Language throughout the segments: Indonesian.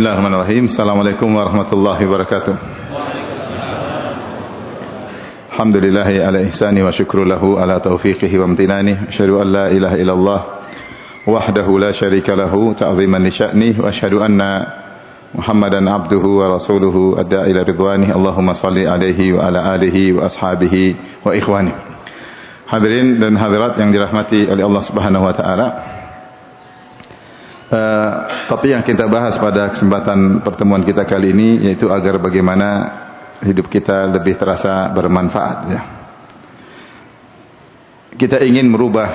Bismillahirrahmanirrahim. Assalamualaikum warahmatullahi wabarakatuh. Alhamdulillahi ala ihsani wa syukru lahu ala taufiqihi wa amtinani. Asyhadu an la ilaha illallah wahdahu la syarika lahu ta'ziman li sya'nih wa asyhadu anna Muhammadan abduhu wa rasuluhu adda ila ridwanih. Allahumma salli alaihi wa ala alihi wa ashabihi wa ikhwani. Hadirin dan hadirat yang dirahmati oleh Allah Subhanahu wa taala. Topik yang kita bahas pada kesempatan pertemuan kita kali ini yaitu agar bagaimana hidup kita lebih terasa bermanfaat, ya. Kita ingin merubah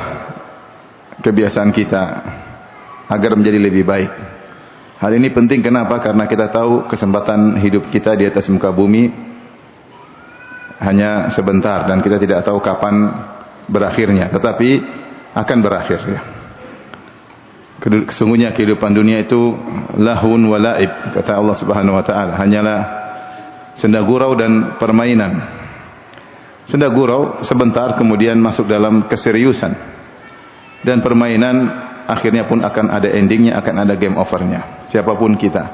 kebiasaan kita agar menjadi lebih baik. Hal ini penting kenapa? Karena kita tahu kesempatan hidup kita di atas muka bumi hanya sebentar dan kita tidak tahu kapan berakhirnya, tetapi akan berakhir, ya. Sesungguhnya kehidupan dunia itu lahun wa laib, kata Allah Subhanahu wa taala, hanyalah senda gurau dan permainan. Senda gurau sebentar kemudian masuk dalam keseriusan. Dan permainan akhirnya pun akan ada endingnya, akan ada game overnya. Siapapun kita.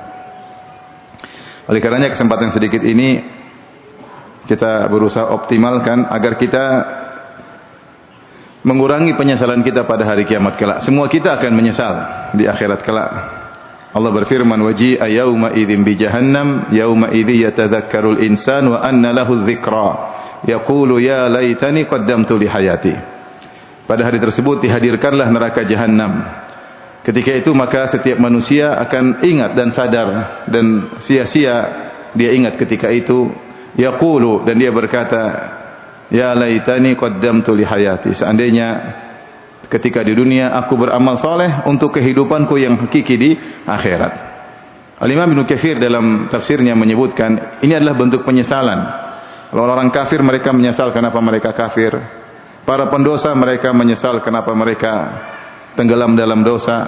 Oleh karenanya kesempatan sedikit ini kita berusaha optimalkan agar kita mengurangi penyesalan kita pada hari kiamat kelak. Semua kita akan menyesal di akhirat kelak. Allah berfirman, waji'a yauma idzin bi jahannam yauma idzi yatadzakkarul insan wa anna lahu dzikra yaqulu ya laitani qaddamtu li hayati. Pada hari tersebut dihadirkanlah neraka jahanam. Ketika itu maka setiap manusia akan ingat dan sadar, dan sia-sia dia ingat ketika itu. Yaqulu, dan dia berkata, ya laitani qaddamtu li hayati. Seandainya ketika di dunia aku beramal soleh untuk kehidupanku yang hakiki di akhirat. Al-Imam Ibnu Katsir dalam tafsirnya menyebutkan ini adalah bentuk penyesalan. Orang-orang kafir mereka menyesal kenapa mereka kafir. Para pendosa mereka menyesal kenapa mereka tenggelam dalam dosa.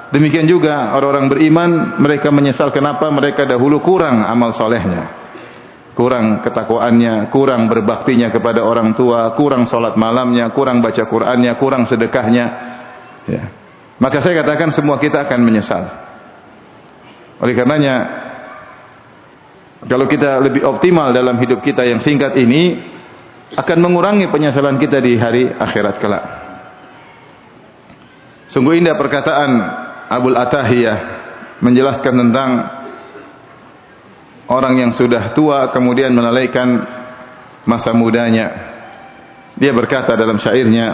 Demikian juga orang-orang beriman mereka menyesal kenapa mereka dahulu kurang amal solehnya, kurang ketakwaannya, kurang berbaktinya kepada orang tua, kurang salat malamnya, kurang baca Qur'annya, kurang sedekahnya, ya. Maka saya katakan semua kita akan menyesal. Oleh karenanya kalau kita lebih optimal dalam hidup kita yang singkat ini akan mengurangi penyesalan kita di hari akhirat kelak. Sungguh indah perkataan Abul Atahiyah menjelaskan tentang orang yang sudah tua kemudian melalaikan masa mudanya. Dia berkata dalam syairnya,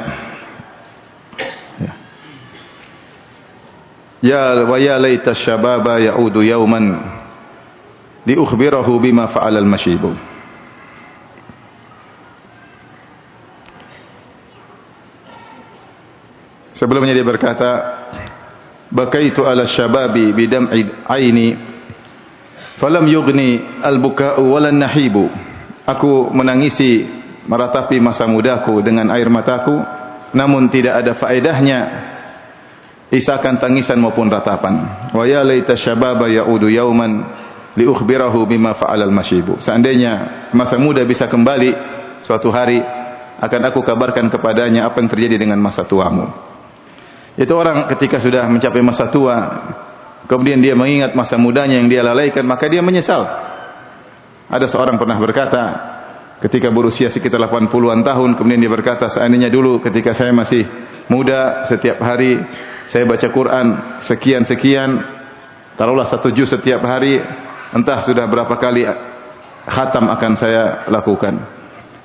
ya wa ya laita syababa ya'udu yawman li ukhbirahu bima fa'ala al-mashibu. Sebelumnya dia berkata, bakaitu ala syababi bidam'i aini falam yughni al-buka'u walan nahibu. Aku menangisi meratapi masa mudaku dengan air mataku, namun tidak ada faedahnya isakan tangisan maupun ratapan. Wa ya laita syababa ya'udu yauman li ukhbirahu bima fa'ala al-mashibu. Seandainya masa muda bisa kembali suatu hari, akan aku kabarkan kepadanya apa yang terjadi dengan masa tuamu. Itu orang ketika sudah mencapai masa tua kemudian dia mengingat masa mudanya yang dia lalaikan, maka dia menyesal. Ada seorang pernah berkata ketika berusia sekitar 80-an tahun, kemudian dia berkata, seandainya dulu ketika saya masih muda, setiap hari saya baca Quran sekian-sekian, taruhlah 1 juz setiap hari, entah sudah berapa kali khatam akan saya lakukan.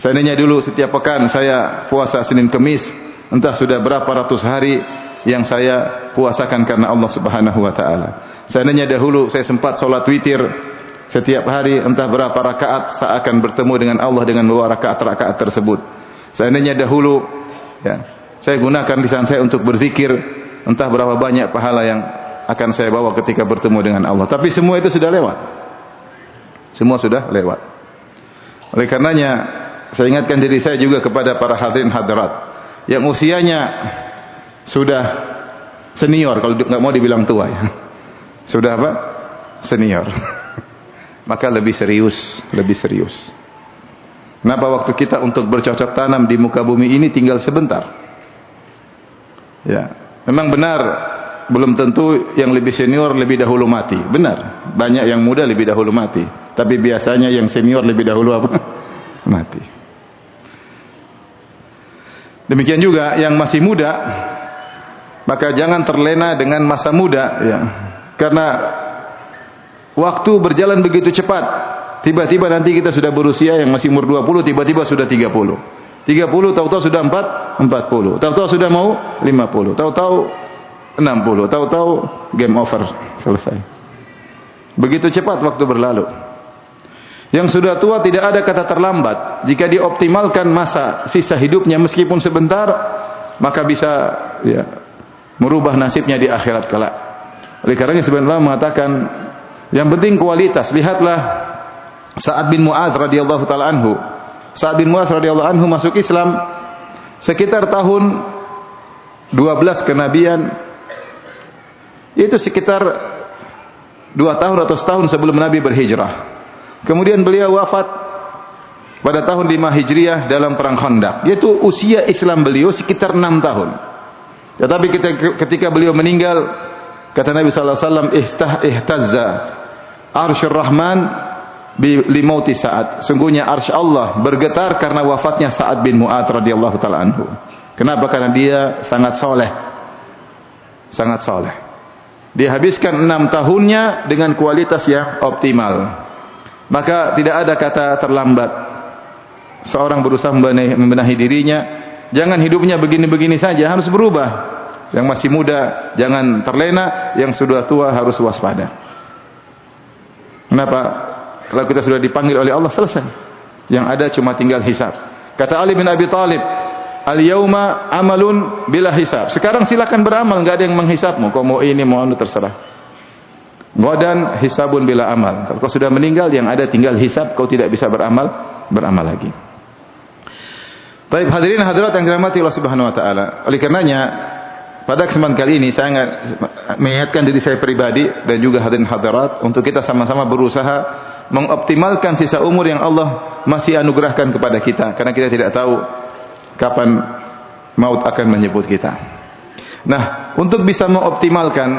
Seandainya dulu setiap pekan saya puasa Senin Kemis, entah sudah berapa ratus hari yang saya puasakan karena Allah Subhanahu wa taala. Seandainya dahulu saya sempat salat witir setiap hari, entah berapa rakaat saya akan bertemu dengan Allah dengan membawa rakaat-rakaat tersebut. Seandainya dahulu, ya, saya gunakan lisan saya untuk berzikir, entah berapa banyak pahala yang akan saya bawa ketika bertemu dengan Allah. Tapi semua itu sudah lewat. Semua sudah lewat. Oleh karenanya saya ingatkan diri saya juga kepada para hadirin hadirat yang usianya sudah senior, kalau nggak mau dibilang tua, ya. Sudah apa? Senior. Maka lebih serius, lebih serius. Kenapa waktu kita untuk bercocok tanam di muka bumi ini tinggal sebentar? Ya, memang benar belum tentu yang lebih senior lebih dahulu mati. Benar, banyak yang muda lebih dahulu mati. Tapi biasanya yang senior lebih dahulu apa? Mati. Demikian juga yang masih muda, maka jangan terlena dengan masa muda, ya. Karena waktu berjalan begitu cepat. Tiba-tiba nanti kita sudah berusia yang masih umur 20, tiba-tiba sudah 30. 30 tahu-tahu sudah 40, tahu-tahu sudah mau 50, tahu-tahu 60, tahu-tahu game over, selesai. Begitu cepat waktu berlalu. Yang sudah tua tidak ada kata terlambat. Jika dioptimalkan masa sisa hidupnya meskipun sebentar, maka bisa ya merubah nasibnya di akhirat kelak. Oleh karenanya sebenarnya mengatakan yang penting kualitas. Lihatlah Sa'ad bin Mu'adz radhiyallahu taala anhu. Sa'ad bin Mu'adz radhiyallahu anhu masuk Islam sekitar tahun 12 kenabian. Itu sekitar 2 tahun atau setahun sebelum Nabi berhijrah. Kemudian beliau wafat pada tahun 5 Hijriah dalam perang Khandaq. Yaitu usia Islam beliau sekitar 6 tahun. Tetapi ketika beliau meninggal, kata Nabi sallallahu alaihi wasallam, ihtazza arsyur rahman li mauti Sa'ad. Sungguhnya arsy Allah bergetar karena wafatnya Sa'ad bin Mu'adz radhiyallahu taala anhu. Kenapa? Karena dia sangat soleh. Sangat soleh. Dia habiskan 6 tahunnya dengan kualitas yang optimal. Maka tidak ada kata terlambat. Seorang berusaha membenahi dirinya, jangan hidupnya begini-begini saja, harus berubah. Yang masih muda jangan terlena, yang sudah tua harus waspada. Kenapa? Kalau kita sudah dipanggil oleh Allah, selesai. Yang ada cuma tinggal hisab. Kata Ali bin Abi Thalib, al-yauma amalun bila hisab. Sekarang silakan beramal, enggak ada yang menghisabmu. Kau mau ini, mau anu, terserah. Ghadan hisabun bila amal. Kalau kau sudah meninggal, yang ada tinggal hisab, kau tidak bisa beramal lagi. Baik, hadirin hadirat yang dirahmati Allah Subhanahu wa taala. Oleh karenanya, pada kesempatan kali ini saya mengingatkan diri saya pribadi dan juga hadirin hadirat untuk kita sama-sama berusaha mengoptimalkan sisa umur yang Allah masih anugerahkan kepada kita, karena kita tidak tahu kapan maut akan menyebut kita. Nah, untuk bisa mengoptimalkan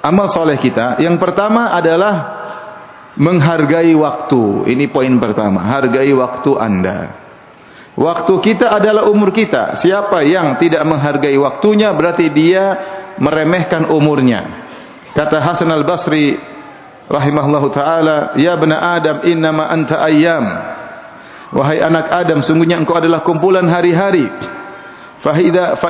amal soleh kita, yang pertama adalah menghargai waktu. Ini poin pertama, hargai waktu Anda. Waktu kita adalah umur kita. Siapa yang tidak menghargai waktunya, berarti dia meremehkan umurnya. Kata Hasan al-Basri rahimahullahu taala, ya bani Adam innama anta ayyam. Wahai anak Adam, sungguhnya engkau adalah kumpulan hari-hari. Fa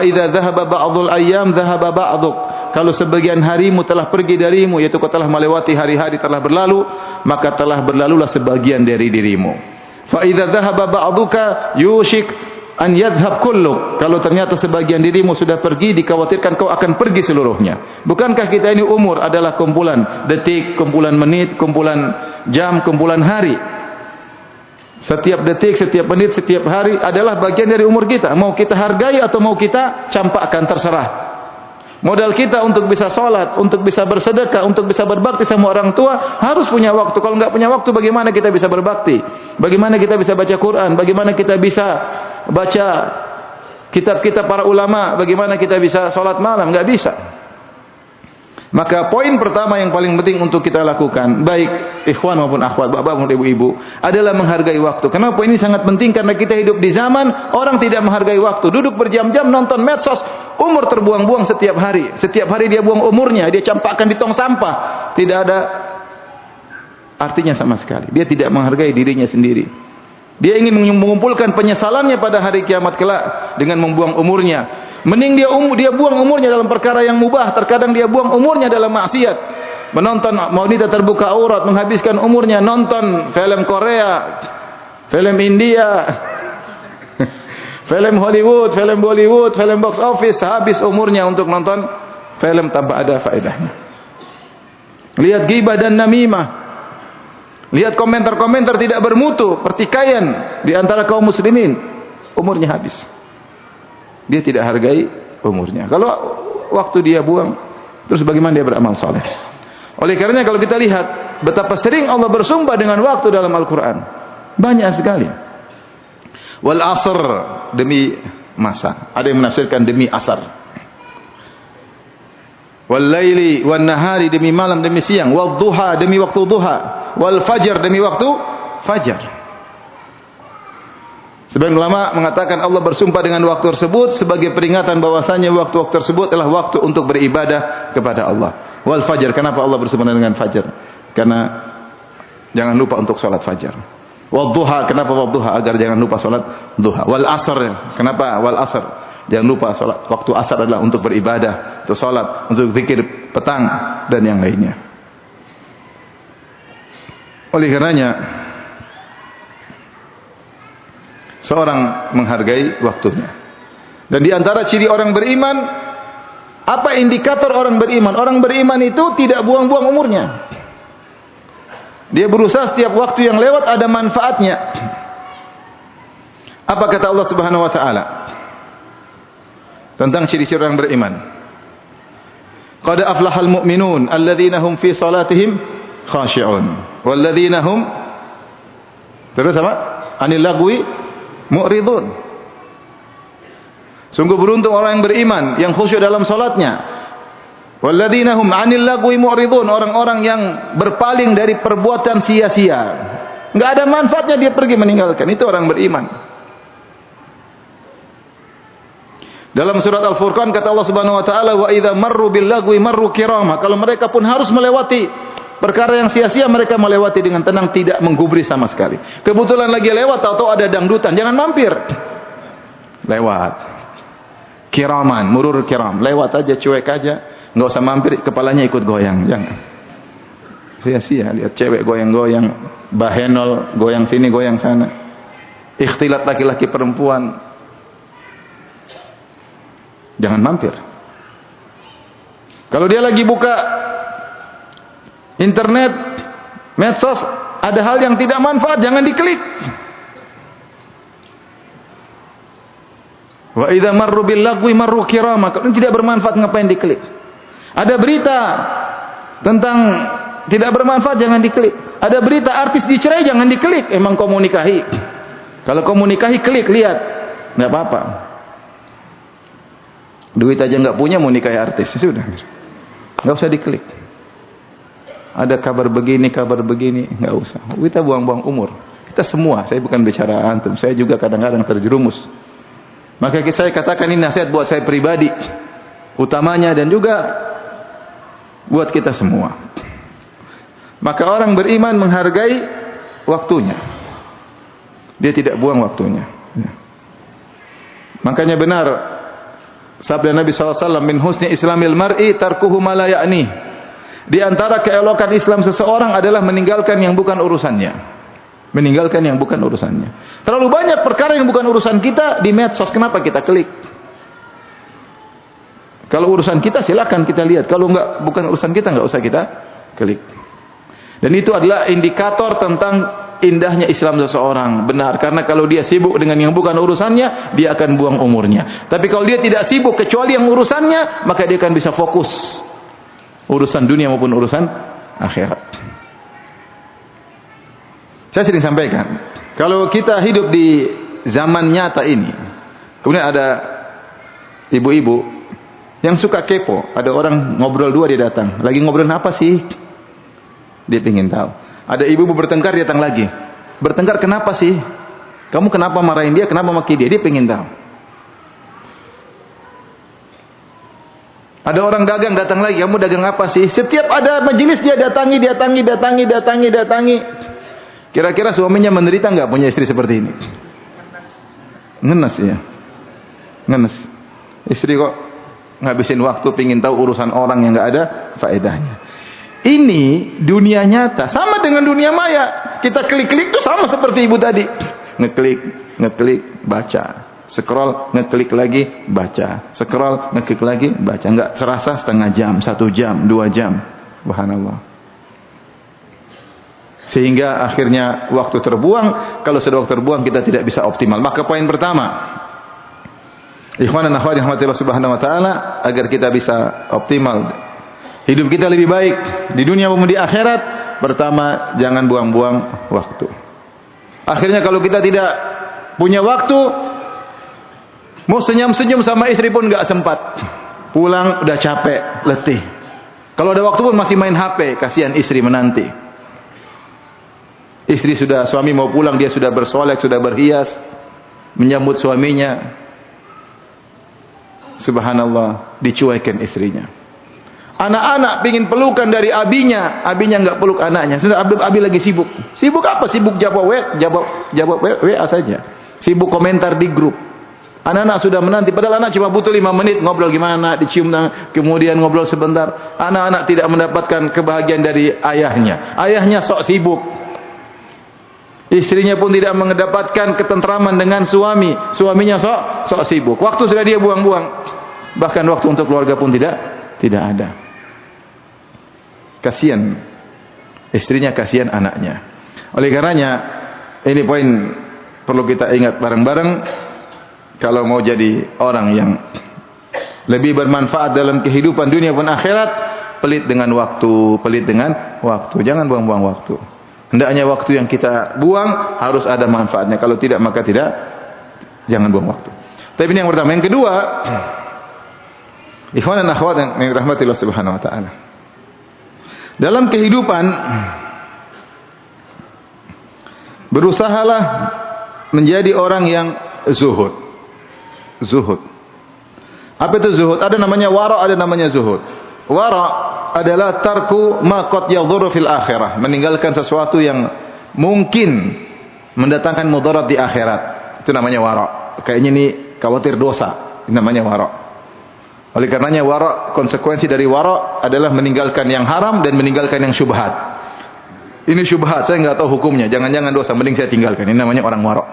idza dhahaba ba'dul ayyam dhahaba ba'duk. Kalau sebagian harimu telah pergi darimu, yaitu kau telah melewati hari-hari telah berlalu, maka telah berlalulah sebagian dari dirimu. Fa idza dhahaba ba'duka yushik an yadhhab kulluk. Kalau ternyata sebagian dirimu sudah pergi, dikhawatirkan kau akan pergi seluruhnya. Bukankah kita ini umur adalah kumpulan detik, kumpulan menit, kumpulan jam, kumpulan hari. Setiap detik, setiap menit, setiap hari adalah bagian dari umur kita. Mau kita hargai atau mau kita campakkan, terserah. Modal kita untuk bisa sholat, untuk bisa bersedekah, untuk bisa berbakti sama orang tua, harus punya waktu. Kalau nggak punya waktu, bagaimana kita bisa berbakti? Bagaimana kita bisa baca Quran? Bagaimana kita bisa baca kitab-kitab para ulama? Bagaimana kita bisa sholat malam? Nggak bisa. Maka poin pertama yang paling penting untuk kita lakukan, baik ikhwan maupun akhwat, bapak maupun ibu-ibu, adalah menghargai waktu. Kenapa ini sangat penting? Karena kita hidup di zaman orang tidak menghargai waktu. Duduk berjam-jam nonton medsos, umur terbuang-buang setiap hari. Setiap hari dia buang umurnya, dia campakkan di tong sampah. Tidak ada artinya sama sekali. Dia tidak menghargai dirinya sendiri. Dia ingin mengumpulkan penyesalannya pada hari kiamat kelak dengan membuang umurnya. Mending dia buang umurnya dalam perkara yang mubah. Terkadang dia buang umurnya dalam maksiat. Menonton wanita terbuka aurat, menghabiskan umurnya nonton film Korea, film India, film Hollywood, film Bollywood, film box office, habis umurnya untuk nonton film tanpa ada faedahnya. Lihat ghibah dan namimah. Lihat komentar-komentar tidak bermutu, pertikaian di antara kaum muslimin. Umurnya habis. Dia tidak hargai umurnya. Kalau waktu dia buang, terus bagaimana dia beramal soleh? Oleh karenanya kalau kita lihat betapa sering Allah bersumpah dengan waktu dalam Al-Quran, banyak sekali. Wal asr, demi masa. Ada yang menafsirkan demi asar. wal laili wan nahari, demi malam demi siang, wal duha, demi waktu duha, wal fajar, demi waktu fajar. Sebagian ulama mengatakan Allah bersumpah dengan waktu tersebut sebagai peringatan bahwasanya waktu-waktu tersebut adalah waktu untuk beribadah kepada Allah. Wal fajar, kenapa Allah bersumpah dengan fajar? Karena jangan lupa untuk salat fajar. Wal duha, kenapa wal duha? Agar jangan lupa salat duha. Wal asr, kenapa wal asr? Jangan lupa salat waktu asar adalah untuk beribadah, untuk salat, untuk zikir petang dan yang lainnya. Oleh karenanya seorang menghargai waktunya. Dan di antara ciri orang beriman, apa indikator orang beriman? Orang beriman itu tidak buang-buang umurnya. Dia berusaha setiap waktu yang lewat ada manfaatnya. Apa kata Allah Subhanahu wa taala tentang ciri-ciri orang beriman? Qad aflahal mu'minun alladzina hum fi salatihim khashi'un walladzina hum, terus apa? Anil lagwi mu'ridun. Sungguh beruntung orang yang beriman yang khusyuk dalam salatnya. Walladzina hum 'anil lagwi mu'ridun, orang-orang yang berpaling dari perbuatan sia-sia. Enggak ada manfaatnya dia pergi meninggalkan. Itu orang beriman. Dalam surat Al-Furqan kata Allah Subhanahu wa taala, wa idza marru bil lagwi marru kirama. Kalau mereka pun harus melewati perkara yang sia-sia, mereka melewati dengan tenang, tidak menggubris sama sekali. Kebetulan lagi lewat atau ada dangdutan, jangan mampir. Lewat. Kiraman, murur kiram, lewat aja, cuek aja. Enggak usah mampir, kepalanya ikut goyang, jangan. Sia-sia lihat cewek goyang-goyang, bahenol, goyang sini, goyang sana. Ikhtilat laki-laki perempuan. Jangan mampir. Kalau dia lagi buka internet, medsos, ada hal yang tidak manfaat, jangan diklik. Wa idza marru bil lagwi marru kirama. Kalau tidak bermanfaat ngapain diklik? Ada berita tentang tidak bermanfaat, jangan diklik. Ada berita artis dicerai, jangan diklik. Emang kau mau nikahi? Kalau kau mau nikahi, klik, lihat. Enggak apa-apa. Duit aja enggak punya mau nikahi artis, sudah. Enggak usah diklik. Ada kabar begini, enggak usah. Kita buang-buang umur. Kita semua, saya bukan bicara antum, saya juga kadang-kadang terjerumus. Maka saya katakan ini nasihat buat saya pribadi, utamanya, dan juga buat kita semua. Maka orang beriman menghargai waktunya. Dia tidak buang waktunya. Makanya benar sabda Nabi SAW, min husni islamil mar'i tarkuhu ma la ya'ni. Di antara keelokan Islam seseorang adalah meninggalkan yang bukan urusannya. Meninggalkan yang bukan urusannya. Terlalu banyak perkara yang bukan urusan kita di medsos, kenapa kita klik? Kalau urusan kita silakan kita lihat. Kalau enggak, bukan urusan kita, enggak usah kita klik. Dan itu adalah indikator tentang indahnya Islam seseorang. Benar, karena kalau dia sibuk dengan yang bukan urusannya, dia akan buang umurnya. Tapi kalau dia tidak sibuk kecuali yang urusannya, maka dia akan bisa fokus urusan dunia maupun urusan akhirat. Saya sering sampaikan, kalau kita hidup di zaman nyata ini, kemudian ada ibu-ibu yang suka kepo, ada orang ngobrol dua, dia datang. Lagi ngobrol apa sih? Dia ingin tahu. Ada ibu-ibu bertengkar, dia datang lagi. Bertengkar kenapa sih? Kamu kenapa marahin dia? Kenapa maki dia? Dia ingin tahu. Ada orang dagang datang lagi, kamu dagang apa sih? Setiap ada majelis dia datangi. Kira-kira suaminya menderita enggak punya istri seperti ini? Ngenes ya. Ngenes. Istri kok ngabisin waktu pingin tahu urusan orang yang enggak ada faedahnya. Ini dunia nyata, sama dengan dunia maya. Kita klik-klik itu sama seperti ibu tadi. Ngeklik, baca. Scroll, ngeklik lagi, baca. Scroll, ngeklik lagi, baca. Enggak terasa setengah jam, 1 jam, 2 jam. Subhanallah. Sehingga akhirnya waktu terbuang. Kalau sudah waktu terbuang, kita tidak bisa optimal. Maka poin pertama, ikhwan dan akhwat yang rahmatillah subhanahu wa ta'ala, agar kita bisa optimal, hidup kita lebih baik di dunia maupun di akhirat, pertama, jangan buang-buang waktu. Akhirnya kalau kita tidak punya waktu, mau senyum-senyum sama istri pun enggak sempat. Pulang udah capek, letih. Kalau ada waktu pun masih main HP, kasihan istri menanti. Istri suami mau pulang, dia sudah bersolek, sudah berhias, menyambut suaminya. Subhanallah, dicuekin istrinya. Anak-anak pingin pelukan dari abinya enggak peluk anaknya. Sudah abi lagi sibuk. Sibuk apa? Sibuk jawab WA saja. Sibuk komentar di grup. Anak-anak sudah menanti, padahal anak cuma butuh 5 menit ngobrol gimana nak, dicium, kemudian ngobrol sebentar. Anak-anak tidak mendapatkan kebahagiaan dari ayahnya. Ayahnya sok sibuk. Istrinya pun tidak mendapatkan ketentraman dengan suami. Suaminya sok sibuk. Waktu sudah dia buang-buang. Bahkan waktu untuk keluarga pun tidak ada. Kasihan istrinya, kasihan anaknya. Oleh karenanya, ini poin perlu kita ingat bareng-bareng. Kalau mau jadi orang yang lebih bermanfaat dalam kehidupan dunia pun akhirat, pelit dengan waktu. Jangan buang-buang waktu. Hendaknya waktu yang kita buang harus ada manfaatnya. Kalau tidak, maka jangan buang waktu. Tapi ini yang pertama. Yang kedua, ikhwan dan akhwat yang dirahmati Allah Subhanahu wa taala. Dalam kehidupan, berusahalah menjadi orang yang zuhud. Apa itu zuhud? Ada namanya wara', ada namanya zuhud. Wara' adalah tarku ma qad yadhurru fil akhirah, meninggalkan sesuatu yang mungkin mendatangkan mudarat di akhirat. Itu namanya wara'. Kayaknya ini khawatir dosa. Ini namanya wara'. Oleh karenanya wara', konsekuensi dari wara' adalah meninggalkan yang haram dan meninggalkan yang syubhat. Ini syubhat, saya enggak tahu hukumnya, jangan-jangan dosa, mending saya tinggalkan. Ini namanya orang wara'.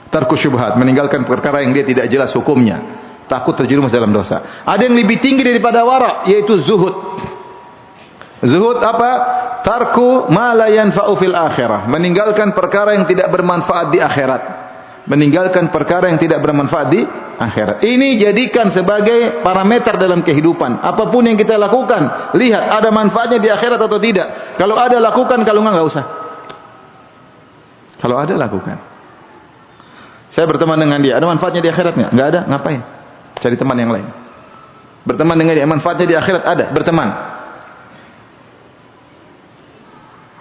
Tarku syubhat, meninggalkan perkara yang dia tidak jelas hukumnya, takut terjerumus dalam dosa. Ada yang lebih tinggi daripada wara', yaitu zuhud. Zuhud apa? Tarku ma la yanfa'u fil akhirah, meninggalkan perkara yang tidak bermanfaat di akhirat. Meninggalkan perkara yang tidak bermanfaat di akhirat. Ini jadikan sebagai parameter dalam kehidupan. Apapun yang kita lakukan, lihat ada manfaatnya di akhirat atau tidak. Kalau ada, lakukan, kalau enggak usah. Kalau ada, lakukan. Saya berteman dengan dia, ada manfaatnya di akhirat enggak? Enggak ada, ngapain? Cari teman yang lain. Berteman dengan dia, manfaatnya di akhirat ada, berteman.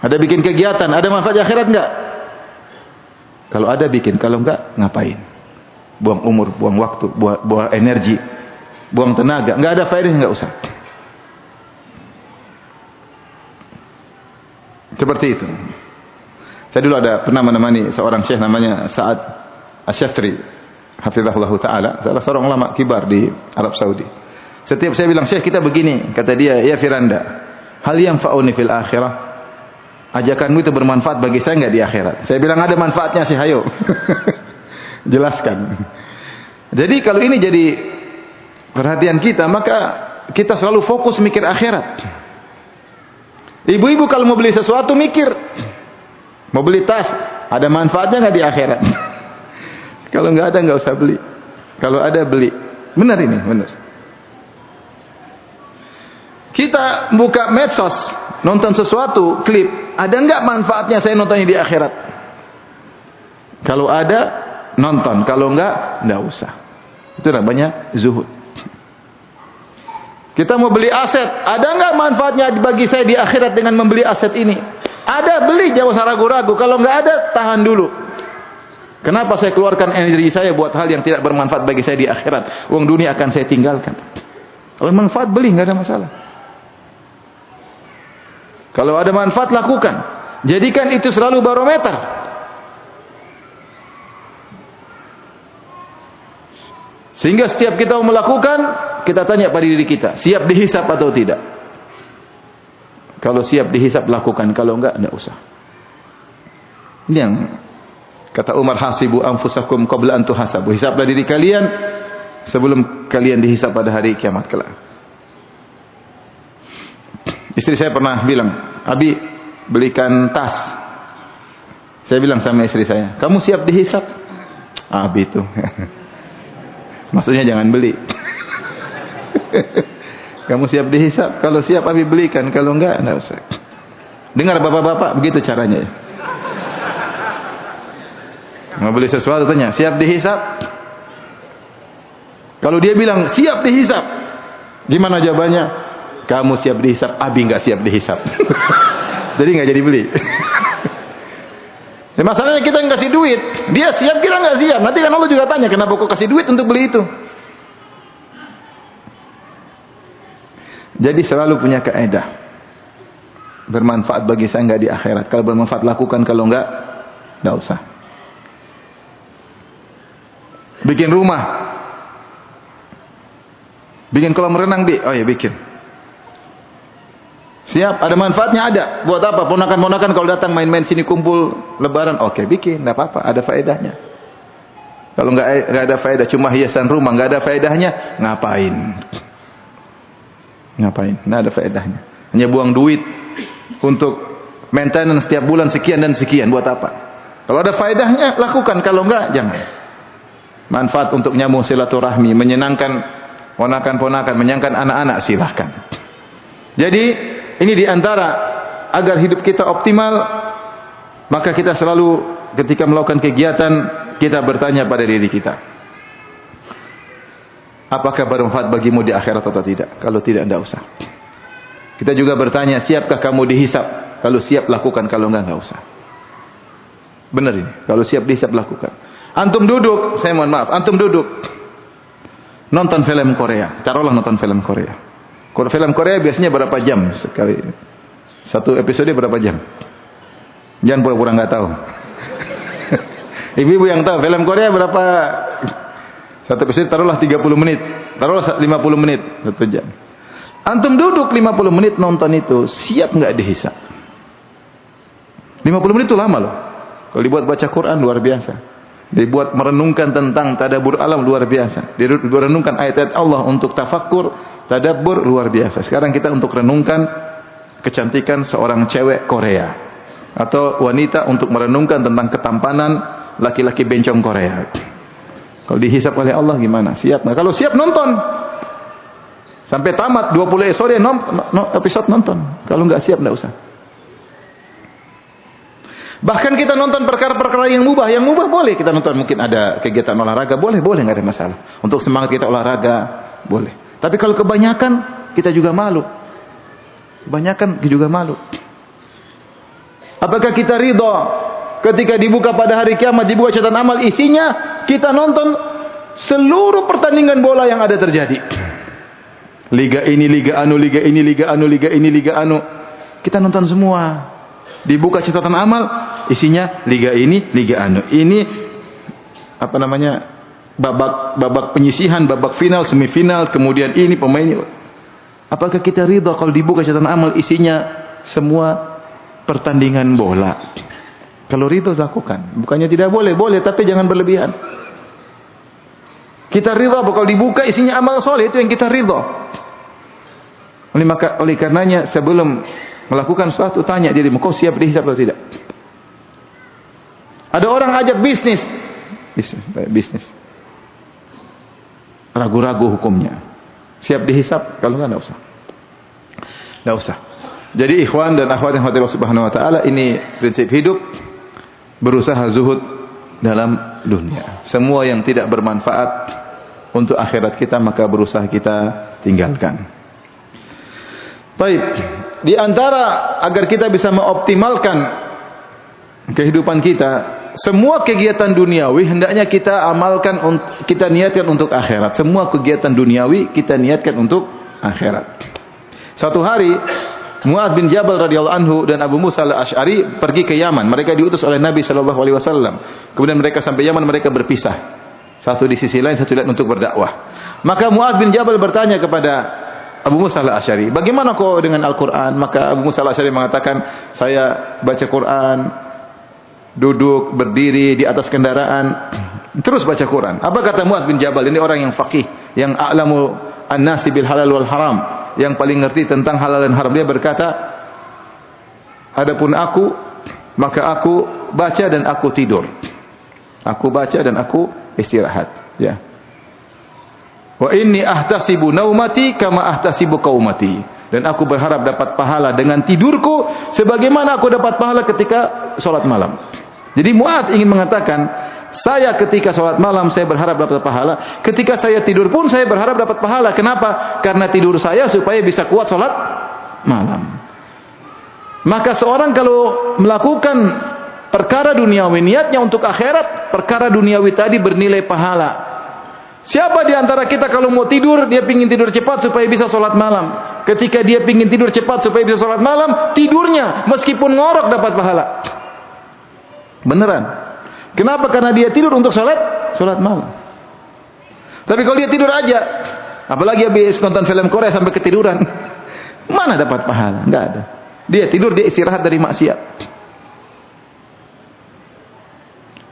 Ada bikin kegiatan, ada manfaat di akhirat enggak? Kalau ada bikin, kalau enggak ngapain? Buang umur, buang waktu, buang energi, buang tenaga, enggak ada faedahnya, enggak usah. Seperti itu. Saya dulu pernah menemani seorang syekh namanya Sa'ad Asy-Syafri, hafizahullah taala, salah seorang ulama kibar di Arab Saudi. Setiap saya bilang, "Syekh, kita begini," kata dia, "Ya Firanda, hal yang fa'uni fil akhirah?" Ajakanmu itu bermanfaat bagi saya enggak di akhirat? Saya bilang, ada manfaatnya sih, ayo. Jelaskan. Jadi kalau ini jadi perhatian kita, maka kita selalu fokus mikir akhirat. Ibu-ibu kalau mau beli sesuatu mikir, mau beli tas, ada manfaatnya enggak di akhirat? Kalau enggak ada, enggak usah beli. Kalau ada, beli. Benar ini, benar. Kita buka medsos, nonton sesuatu, klip, ada enggak manfaatnya saya nontonnya di akhirat? Kalau ada, nonton. Kalau enggak usah. Itu namanya zuhud. Kita mau beli aset, ada enggak manfaatnya bagi saya di akhirat dengan membeli aset ini? Ada, beli, jangan usah ragu-ragu. Kalau enggak ada, tahan dulu. Kenapa saya keluarkan energi saya buat hal yang tidak bermanfaat bagi saya di akhirat? Uang dunia akan saya tinggalkan. Kalau manfaat, beli, enggak ada masalah. Kalau ada manfaat, lakukan. Jadikan itu selalu barometer. Sehingga setiap kita mau melakukan, kita tanya pada diri kita, siap dihisab atau tidak? Kalau siap dihisab, lakukan. Kalau enggak usah. Ini yang kata Umar, hasibu anfusakum qabla an tuhasabu. Hisablah diri kalian sebelum kalian dihisab pada hari kiamat kelak. Istri saya pernah bilang, "Abi, belikan tas." Saya bilang sama istri saya, "Kamu siap dihisab?" Abi itu. Maksudnya jangan beli. Kamu siap dihisab? Kalau siap Abi belikan, kalau enggak usah. Dengar bapak-bapak, begitu caranya ya. Mau beli sesuatu tanya, siap dihisab? Kalau dia bilang siap dihisab, gimana jawabannya? Kamu siap dihisap, Abi nggak siap dihisap. Jadi nggak jadi beli. Masalahnya kita yang kasih duit, dia siap, kita nggak siap. Nanti kan Allah juga tanya, kenapa kau kasih duit untuk beli itu? Jadi selalu punya kaidah. Bermanfaat bagi saya nggak di akhirat. Kalau bermanfaat lakukan, kalau nggak usah. Bikin rumah, bikin kolam renang, oh ya bikin. Siap, ada manfaatnya, ada. Buat apa? Ponakan-ponakan kalau datang main-main sini kumpul lebaran, oke, bikin, enggak apa-apa, ada faedahnya. Kalau enggak ada faedah, cuma hiasan rumah, enggak ada faedahnya, ngapain? Ngapain? Enggak ada faedahnya. Hanya buang duit untuk maintenance setiap bulan sekian dan sekian, buat apa? Kalau ada faedahnya, lakukan, kalau enggak, jangan. Manfaat untuk nyambung silaturahmi, menyenangkan ponakan-ponakan, menyenangkan anak-anak, silahkan. Jadi ini diantara agar hidup kita optimal, maka kita selalu ketika melakukan kegiatan kita bertanya pada diri kita, apakah bermanfaat bagimu di akhirat atau tidak? Kalau tidak, tidak usah. Kita juga bertanya, siapkah kamu dihisap? Kalau siap lakukan, kalau enggak usah. Benar ini, kalau siap dihisap lakukan. Antum duduk, saya mohon maaf, antum duduk nonton film Korea, taruhlah nonton film Korea. Kalau film Korea biasanya berapa jam sekali? Satu episode berapa jam? Jangan pura-pura nggak tahu. Ibu-ibu yang tahu film Korea berapa? Satu episode taruhlah 30 menit, taruhlah 50 menit, 1 jam. Antum duduk 50 menit nonton itu, siap nggak dihisap? 50 menit itu lama loh. Kalau dibuat baca Quran luar biasa. Dibuat merenungkan tentang tadabbur alam luar biasa. Direnungkan ayat-ayat Allah untuk tafakkur, tadabbur luar biasa. Sekarang kita untuk renungkan kecantikan seorang cewek Korea atau wanita untuk merenungkan tentang ketampanan laki-laki bencong Korea. Kalau dihisap oleh Allah gimana? Siap nggak? Kalau siap nonton sampai tamat 20 episode nonton. Kalau nggak siap nggak usah. Bahkan kita nonton perkara-perkara yang mubah boleh kita nonton. Mungkin ada kegiatan olahraga, boleh nggak ada masalah. Untuk semangat kita olahraga boleh. Tapi kalau kebanyakan kita juga malu. Kebanyakan juga malu. Apakah kita ridha ketika dibuka pada hari kiamat, dibuka catatan amal, isinya kita nonton seluruh pertandingan bola yang ada terjadi. Liga ini, liga anu, liga ini, liga anu, liga ini, liga anu. Kita nonton semua. Dibuka catatan amal, isinya liga ini, liga anu. Ini apa namanya? Babak penyisihan, babak final, semifinal, kemudian ini pemainnya. Apakah kita ridha kalau dibuka catatan amal isinya semua pertandingan bola? Kalau ridha lakukan. Bukannya tidak boleh, boleh tapi jangan berlebihan. Kita ridha kalau dibuka isinya amal soleh, itu yang kita ridha. Oleh karenanya sebelum melakukan sesuatu tanya dirimu, kau siap dihisap atau tidak? Ada orang ajak bisnis. Ragu-ragu hukumnya. Siap dihisap? Kalau enggak usah. Enggak usah. Jadi ikhwan dan akhwat yang Allah Subhanahu wa taala, ini prinsip hidup, berusaha zuhud dalam dunia. Semua yang tidak bermanfaat untuk akhirat kita maka berusaha kita tinggalkan. Baik, di antara agar kita bisa mengoptimalkan kehidupan kita, semua kegiatan duniawi hendaknya kita amalkan, kita niatkan untuk akhirat. Semua kegiatan duniawi kita niatkan untuk akhirat. Satu hari Mu'adz bin Jabal radhiyallahu anhu dan Abu Musa al-Asy'ari pergi ke Yaman. Mereka diutus oleh Nabi sallallahu alaihi wasallam. Kemudian mereka sampai Yaman, mereka berpisah. Satu di sisi lain, satu di lain untuk berdakwah. Maka Mu'adz bin Jabal bertanya kepada Abu Musa al-Asy'ari, bagaimana kau dengan Al-Quran? Maka Abu Musa al-Asy'ari mengatakan, saya baca Quran, duduk, berdiri di atas kendaraan, terus baca Quran. Apa kata Mu'adz bin Jabal? Ini orang yang faqih, yang a'lamu an-nasi bil halal wal haram, yang paling ngerti tentang halal dan haram. Dia berkata, adapun aku, maka aku baca dan aku tidur. Aku baca dan aku istirahat. Ya. Wa inni ahtasibu naumati kama ahtasibu qaumati. Dan aku berharap dapat pahala dengan tidurku sebagaimana aku dapat pahala ketika salat malam. Jadi Mu'adz ingin mengatakan, Saya ketika sholat malam saya berharap dapat pahala. Ketika saya tidur pun saya berharap dapat pahala. Kenapa? Karena tidur saya supaya bisa kuat sholat malam. Maka seorang kalau melakukan perkara duniawi, niatnya untuk akhirat, perkara duniawi tadi bernilai pahala. Siapa di antara kita kalau mau tidur, dia pingin tidur cepat supaya bisa sholat malam. Ketika dia pingin tidur cepat supaya bisa sholat malam, tidurnya meskipun ngorok dapat pahala. Beneran. Kenapa? Karena dia tidur untuk sholat malam. Tapi kalau dia tidur aja, apalagi habis nonton film Korea sampai ketiduran, mana dapat pahala? Enggak ada. Dia tidur, dia istirahat dari maksiat.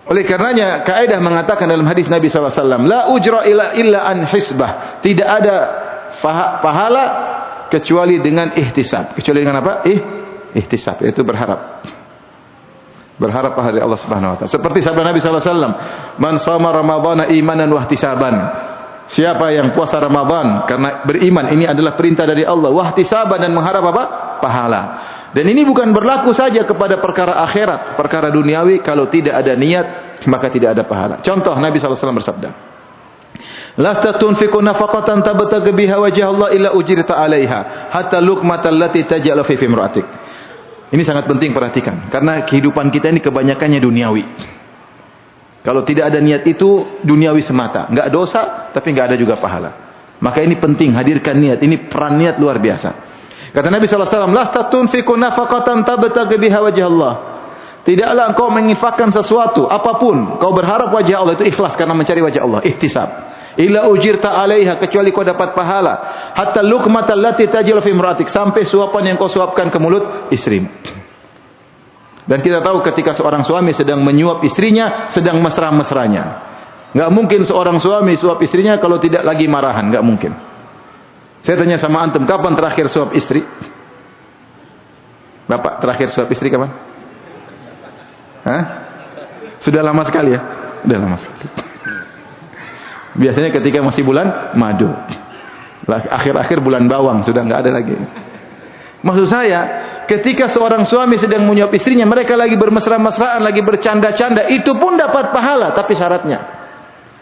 Oleh karenanya kaidah mengatakan dalam hadis Nabi SAW, la ujra illa an hisbah. Tidak ada pahala kecuali dengan ihtisab. Kecuali dengan apa? Ihtisab, yaitu berharap. Berharap pahala dari Allah Subhanahu wa taala. Seperti sabda Nabi SAW, man shoma ramadhana imanan wa ihtisaban. Siapa yang puasa Ramadan karena beriman, ini adalah perintah dari Allah, wa ihtisaban, dan mengharap apa? Pahala. Dan ini bukan berlaku saja kepada perkara akhirat, perkara duniawi. Kalau tidak ada niat, maka tidak ada pahala. Contoh, Nabi SAW bersabda, lasta tunfiqu nafaqatan tabtaghi biha wajha Allah illa ujirta 'alaiha hatta luqmatal lati taj'alu fi imra'atik. Ini sangat penting, perhatikan, karena kehidupan kita ini kebanyakannya duniawi. Kalau tidak ada niat itu duniawi semata, enggak dosa tapi enggak ada juga pahala. Maka ini penting, hadirkan niat. Ini peran niat luar biasa. Kata Nabi SAW, lasta tunfiqu nafaqatan tabtaghi biha wajha Allah. Tidaklah engkau menginfakkan sesuatu apapun, kau berharap wajah Allah, itu ikhlas karena mencari wajah Allah, ihtisab. Illa ujirta 'alaiha, kecuali kau dapat pahala. Hatta luqmatal lati taj'alu fi imra'atik, sampai suapan yang kau suapkan ke mulut istrimu. Dan kita tahu ketika seorang suami sedang menyuap istrinya, sedang mesra-mesranya. Enggak mungkin seorang suami suap istrinya kalau tidak lagi marahan, enggak mungkin. Saya tanya sama antum, kapan terakhir suap istri? Bapak, terakhir suap istri kapan? Hah? Sudah lama sekali ya? Sudah lama sekali. Biasanya ketika masih bulan madu. Akhir-akhir bulan bawang, sudah enggak ada lagi. Maksud saya, ketika seorang suami sedang menyuap istrinya, mereka lagi bermesra-mesraan, lagi bercanda-canda, itu pun dapat pahala, tapi syaratnya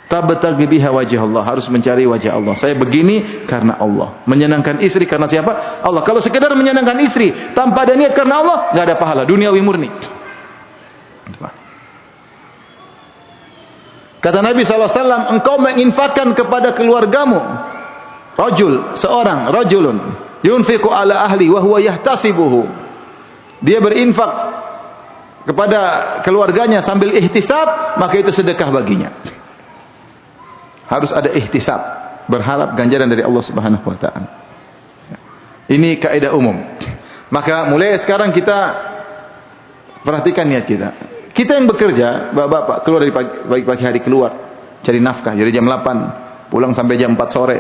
tabtaghi biha wajah Allah, harus mencari wajah Allah. Saya begini karena Allah, menyenangkan istri karena siapa? Allah. Kalau sekedar menyenangkan istri tanpa ada niat karena Allah, enggak ada pahala, duniawi murni. Kata Nabi SAW, engkau menginfakkan kepada keluargamu. Rajulun yunfiqu ala ahli wa huwa yahtasibuhu. Dia berinfak kepada keluarganya sambil ihtisab, maka itu sedekah baginya. Harus ada ihtisab, berharap ganjaran dari Allah Subhanahu wa taala. Ini kaidah umum. Maka mulai sekarang kita perhatikan niat kita. Kita yang bekerja, bapak-bapak, keluar dari pagi hari, keluar cari nafkah dari jam 8 pulang sampai jam 4 sore.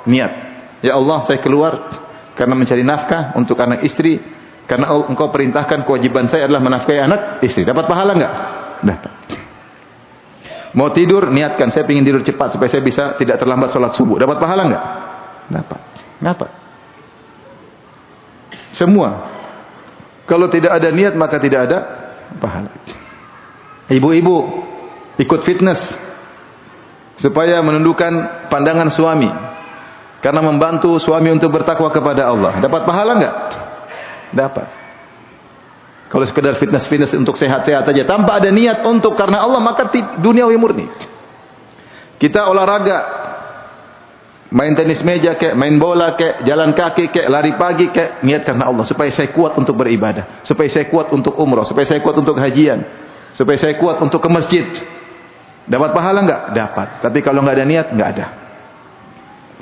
Niat, ya Allah, saya keluar karena mencari nafkah untuk anak istri, karena engkau perintahkan kewajiban saya adalah menafkahi anak istri. Dapat pahala enggak? Dapat. Mau tidur, niatkan saya ingin tidur cepat supaya saya bisa tidak terlambat sholat subuh. Dapat pahala enggak? Dapat. Semua. Kalau tidak ada niat maka tidak ada pahala. Ibu-ibu ikut fitness supaya menundukkan pandangan suami karena membantu suami untuk bertakwa kepada Allah. Dapat pahala enggak? Dapat. Kalau sekedar fitness untuk sehat-sehat saja tanpa ada niat untuk karena Allah, maka duniawi murni. Kita olahraga, main tenis meja kek, main bola kek, jalan kaki kek, lari pagi kek, niat karena Allah supaya saya kuat untuk beribadah, supaya saya kuat untuk umrah, supaya saya kuat untuk hajian, supaya saya kuat untuk ke masjid. Dapat pahala enggak? Dapat. Tapi kalau enggak ada niat, enggak ada.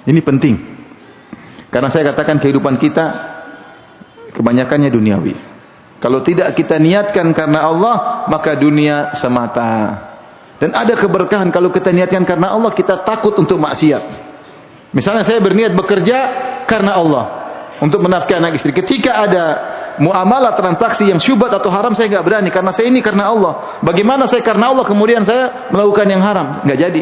Ini penting. Karena saya katakan kehidupan kita kebanyakannya duniawi. Kalau tidak kita niatkan karena Allah, maka dunia semata. Dan ada keberkahan kalau kita niatkan karena Allah, kita takut untuk maksiat. Misalnya saya berniat bekerja karena Allah, untuk menafkahi anak istri. Ketika ada muamalah transaksi yang syubhat atau haram, saya enggak berani karena saya ini karena Allah. Bagaimana saya karena Allah kemudian saya melakukan yang haram? Enggak jadi.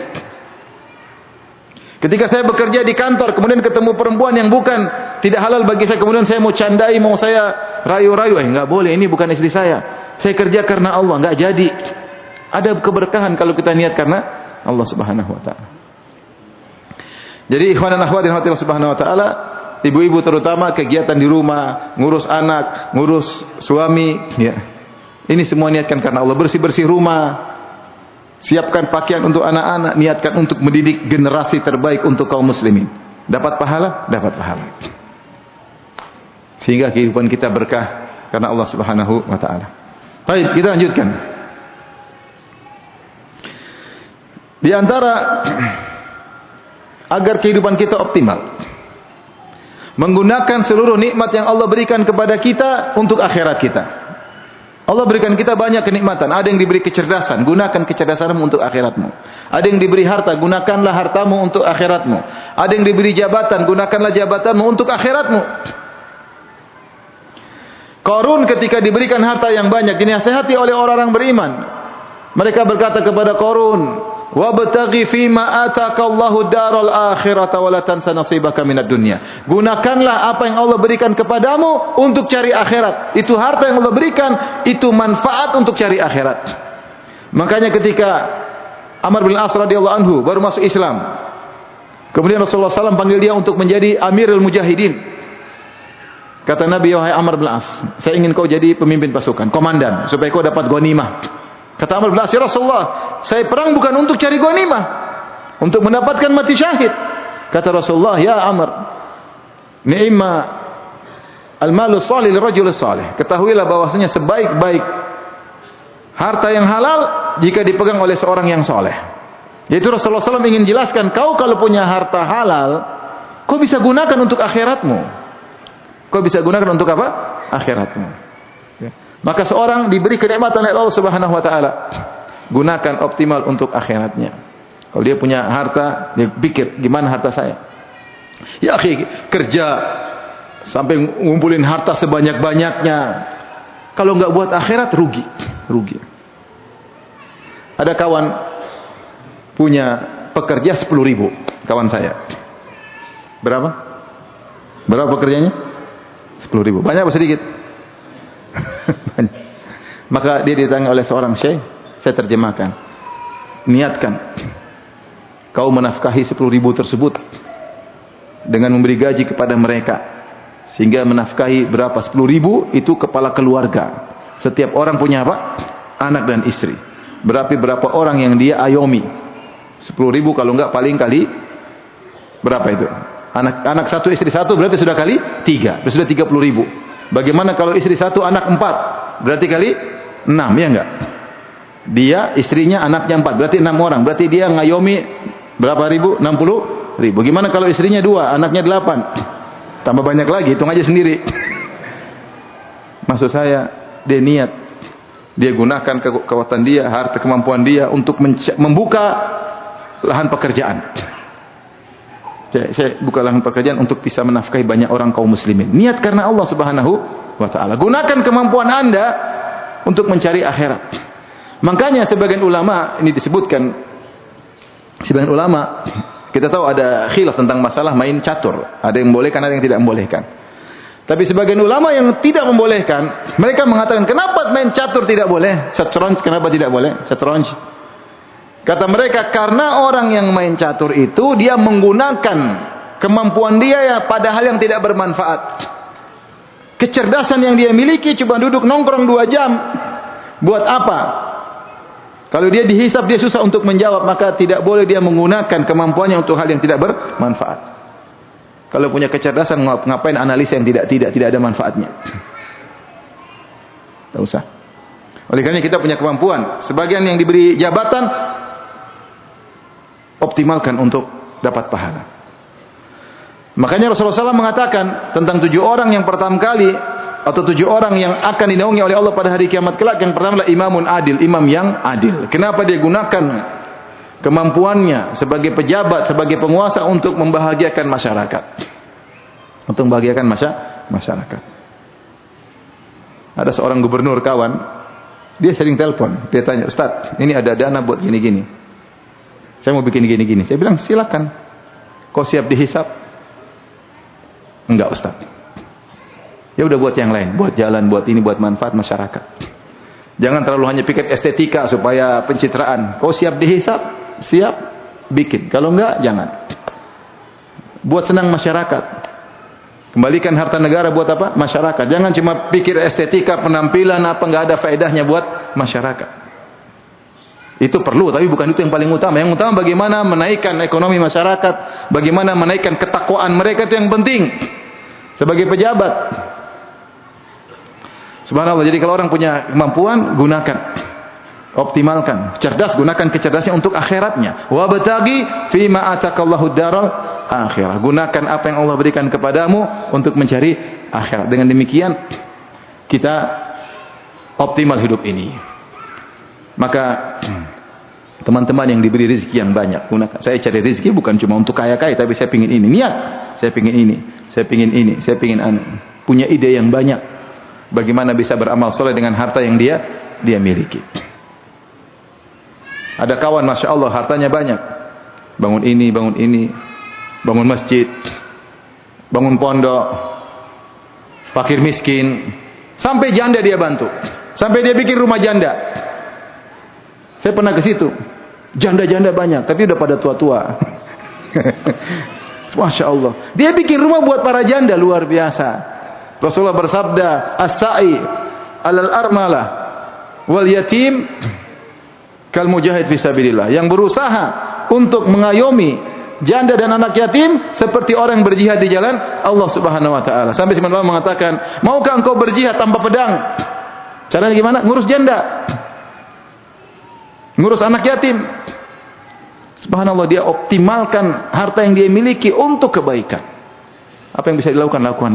Ketika saya bekerja di kantor, kemudian ketemu perempuan yang bukan, tidak halal bagi saya, kemudian saya mau candai, mau saya rayu-rayu, enggak boleh, ini bukan istri saya. Saya kerja karena Allah, enggak jadi. Ada keberkahan kalau kita niat karena Allah Subhanahu wa taala. Jadi ikhwan dan akhwat yang Allah Subhanahu wa taala, ibu-ibu terutama kegiatan di rumah, ngurus anak, ngurus suami, ya. Ini semua niatkan karena Allah. Bersih-bersih rumah, siapkan pakaian untuk anak-anak, niatkan untuk mendidik generasi terbaik untuk kaum muslimin. Dapat pahala? Dapat pahala. Sehingga kehidupan kita berkah karena Allah Subhanahu wa taala. Baik, kita lanjutkan. Di antara agar kehidupan kita optimal, menggunakan seluruh nikmat yang Allah berikan kepada kita untuk akhirat kita. Allah berikan kita banyak kenikmatan. Ada yang diberi kecerdasan, gunakan kecerdasanmu untuk akhiratmu. Ada yang diberi harta, gunakanlah hartamu untuk akhiratmu. Ada yang diberi jabatan, gunakanlah jabatanmu untuk akhiratmu. Qarun ketika diberikan harta yang banyak, dinasihati oleh orang-orang beriman. Mereka berkata kepada Qarun, wabtaghi fima ataakallahu daral akhirata wa la tansa nasibaka minad dunya. Gunakanlah apa yang Allah berikan kepadamu untuk cari akhirat. Itu harta yang Allah berikan, itu manfaat untuk cari akhirat. Makanya ketika Amr bin As radhiyallahu anhu baru masuk Islam, kemudian Rasulullah SAW panggil dia untuk menjadi Amirul Mujahidin. Kata Nabi, wahai Amr bin As, saya ingin kau jadi pemimpin pasukan, komandan, supaya kau dapat ghanimah. Kata Amr bin As, ya Rasulullah, saya perang bukan untuk cari ghanimah, untuk mendapatkan mati syahid. Kata Rasulullah, ya Amr, ni'ma al-malu salih lirajul salih. Ketahuilah bahwasanya sebaik-baik harta yang halal jika dipegang oleh seorang yang soleh. Yaitu Rasulullah SAW ingin jelaskan, kau kalau punya harta halal, kau bisa gunakan untuk akhiratmu. Kau bisa gunakan untuk apa? Akhiratmu. Maka seorang diberi kenikmatan oleh Allah Subhanahu wa taala, gunakan optimal untuk akhiratnya. Kalau dia punya harta, dia pikir, gimana harta saya? Ya akhi, kerja sampai ngumpulin harta sebanyak-banyaknya. Kalau enggak buat akhirat, rugi. Ada kawan punya pekerja 10.000, kawan saya. Berapa? Berapa pekerjanya? 10.000. Banyak apa sedikit? Maka dia ditanya oleh seorang syekh, saya terjemahkan, niatkan kau menafkahi 10.000 tersebut dengan memberi gaji kepada mereka, sehingga menafkahi berapa? 10.000 itu kepala keluarga. Setiap orang punya apa? Anak dan istri. Berarti berapa orang yang dia ayomi? 10.000 kalau enggak paling kali berapa itu? Anak satu, istri satu, berarti sudah kali 3, sudah 30.000. Bagaimana kalau istri satu, anak 4? Berarti kali 6, ya enggak? Dia, istrinya, anaknya 4, berarti 6 orang. Berarti dia ngayomi berapa ribu? 60.000. Gimana kalau istrinya 2, anaknya 8? Tambah banyak lagi, hitung aja sendiri. Maksud saya, dia niat, dia gunakan kekuatan dia, harta kemampuan dia untuk membuka lahan pekerjaan. Saya buka lahan pekerjaan untuk bisa menafkahi banyak orang kaum muslimin. Niat karena Allah Subhanahu wa taala. Gunakan kemampuan Anda untuk mencari akhirat. Makanya sebagian ulama, ini disebutkan, sebagian ulama, kita tahu ada khilaf tentang masalah main catur. Ada yang membolehkan, ada yang tidak membolehkan. Tapi sebagian ulama yang tidak membolehkan, mereka mengatakan, kenapa main catur tidak boleh? Satranj kenapa tidak boleh? Satranj. Kata mereka, karena orang yang main catur itu, dia menggunakan kemampuan dia ya pada hal yang tidak bermanfaat. Kecerdasan yang dia miliki cuma duduk nongkrong 2 jam. Buat apa? Kalau dia dihisab, dia susah untuk menjawab, maka tidak boleh dia menggunakan kemampuannya untuk hal yang tidak bermanfaat. Kalau punya kecerdasan, ngapain analisa yang tidak ada manfaatnya? Tak usah. Oleh karena kita punya kemampuan. Sebagian yang diberi jabatan, optimalkan untuk dapat pahala. Makanya Rasulullah SAW mengatakan tentang 7 orang yang pertama kali, atau 7 orang yang akan dinaungi oleh Allah pada hari kiamat kelak. Yang pertama adalah imamun adil, imam yang adil. Kenapa dia gunakan kemampuannya sebagai pejabat, sebagai penguasa untuk membahagiakan masyarakat, untuk membahagiakan masyarakat. Ada seorang gubernur kawan, dia sering telepon, dia tanya, Ustaz, ini ada dana buat gini-gini, saya mau bikin gini-gini. Saya bilang, silakan, kau siap dihisap? Enggak Ustaz. Ya udah buat yang lain, buat jalan, buat ini, buat manfaat masyarakat. Jangan terlalu hanya pikir estetika supaya pencitraan. Kau siap dihisab? Siap, bikin. Kalau enggak, jangan. Buat senang masyarakat. Kembalikan harta negara buat apa? Masyarakat. Jangan cuma pikir estetika, penampilan, apa enggak ada faedahnya buat masyarakat. Itu perlu, tapi bukan itu yang paling utama. Yang utama bagaimana menaikkan ekonomi masyarakat, bagaimana menaikkan ketakwaan mereka, itu yang penting. Sebagai pejabat. Subhanallah, jadi kalau orang punya kemampuan, gunakan. Optimalkan. Cerdas, gunakan kecerdasnya untuk akhiratnya. Wabtaghi fima atakallahu daral akhirah. Gunakan apa yang Allah berikan kepadamu untuk mencari akhirat. Dengan demikian, kita optimal hidup ini. Maka, teman-teman yang diberi rezeki yang banyak, gunakan. Saya cari rezeki bukan cuma untuk kaya-kaya, tapi saya pingin ini. Niat. Saya pingin ini. Saya pingin ini. Saya pingin punya ide yang banyak. Bagaimana bisa beramal soleh dengan harta yang dia miliki. Ada kawan, Masya Allah, hartanya banyak. Bangun ini, bangun masjid, bangun pondok, fakir miskin, sampai janda dia bantu, sampai dia bikin rumah janda. Saya pernah ke situ, janda-janda banyak, tapi udah pada tua-tua. Masya Allah, dia bikin rumah buat para janda, luar biasa. Rasulullah bersabda, as-sa'i alal armalah wal yatim kal mujahid fisabilillah. Yang berusaha untuk mengayomi janda dan anak yatim seperti orang yang berjihad di jalan Allah Subhanahu wa taala. Sampai sebenarnya Allah mengatakan, "Maukah engkau berjihad tanpa pedang?" Caranya gimana? Ngurus janda. Ngurus anak yatim. Subhanallah, dia optimalkan harta yang dia miliki untuk kebaikan. Apa yang bisa dilakukan, lakukan.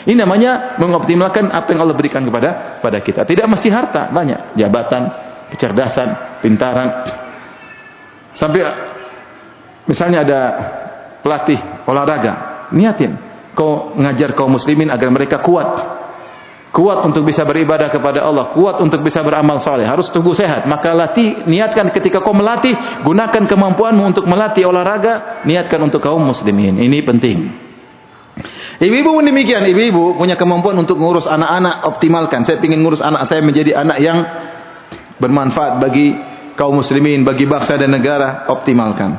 Ini namanya mengoptimalkan apa yang Allah berikan kepada kita. Tidak mesti harta, banyak. Jabatan, kecerdasan, pintaran. Sampai misalnya ada pelatih olahraga, niatin kau ngajar kaum muslimin agar mereka kuat untuk bisa beribadah kepada Allah, kuat untuk bisa beramal soleh, harus tubuh sehat. Maka niatkan ketika kau melatih, gunakan kemampuanmu untuk melatih olahraga, niatkan untuk kaum muslimin. Ini penting. Ibu-ibu pun demikian, ibu-ibu punya kemampuan untuk ngurus anak-anak, optimalkan. Saya ingin ngurus anak saya menjadi anak yang bermanfaat bagi kaum muslimin, bagi bangsa dan negara, optimalkan.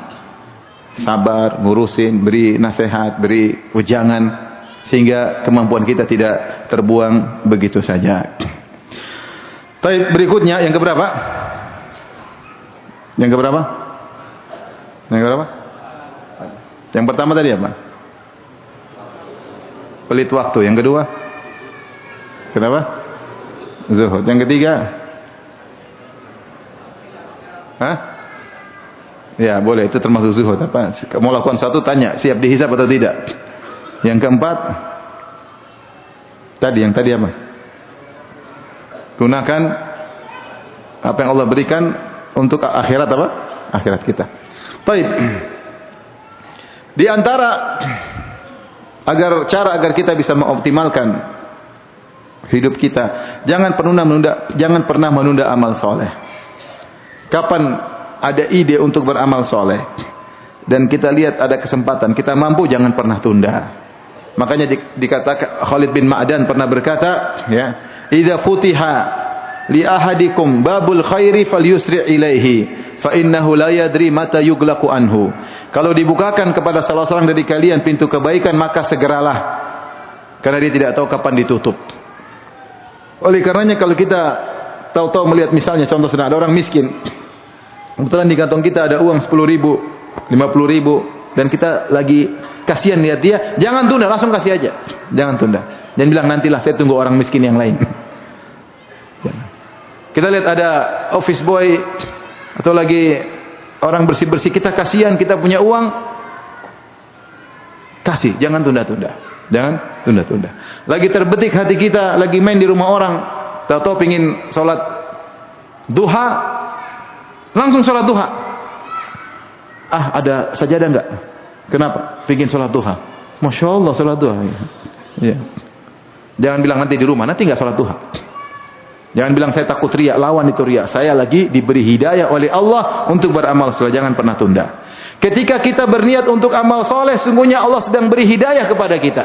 Sabar, ngurusin, beri nasihat, beri ujangan, sehingga kemampuan kita tidak terbuang begitu saja. Baik, berikutnya yang keberapa? Yang keberapa? Yang pertama tadi apa? Pelit waktu. Yang kedua? Kenapa? Zuhud. Yang ketiga? Hah? Ya, boleh, itu termasuk zuhud. Apa? Mau lakukan satu, tanya, siap dihisab atau tidak? Yang keempat, yang tadi apa? Gunakan apa yang Allah berikan untuk akhirat apa? Akhirat kita. Baik. Di antara agar kita bisa mengoptimalkan hidup kita, jangan pernah menunda amal soleh. Kapan ada ide untuk beramal soleh dan kita lihat ada kesempatan, kita mampu, jangan pernah tunda. Makanya dikatakan, Khalid bin Ma'dan pernah berkata, ya, idza futiha li ahadikum babul khairi falyusri ilaihi fa innahu la yadri mata yughlaqu anhu. Kalau dibukakan kepada salah seorang dari kalian pintu kebaikan, maka segeralah, karena dia tidak tahu kapan ditutup. Oleh karenanya kalau kita tahu-tahu melihat, misalnya contoh sederhana, ada orang miskin, kebetulan di kantong kita ada uang 10.000, 50.000, dan kita lagi kasihan lihat dia, jangan tunda, langsung kasih aja. Jangan tunda. Jangan bilang nantilah, saya tunggu orang miskin yang lain. Kita lihat ada office boy atau lagi orang bersih-bersih, kita kasihan, kita punya uang, kasih, jangan tunda-tunda. Jangan tunda-tunda. Lagi terbetik hati kita, lagi main di rumah orang, tahu-tahu pingin sholat duha, langsung sholat duha. Ah, ada sajadah enggak? Kenapa? Pingin sholat duha. Masya Allah, sholat duha. Ya. Jangan bilang nanti di rumah, nanti enggak sholat duha. Jangan bilang saya takut riya, lawan itu riya. Saya lagi diberi hidayah oleh Allah untuk beramal soleh, jangan pernah tunda. Ketika kita berniat untuk amal soleh, sungguhnya Allah sedang beri hidayah kepada kita.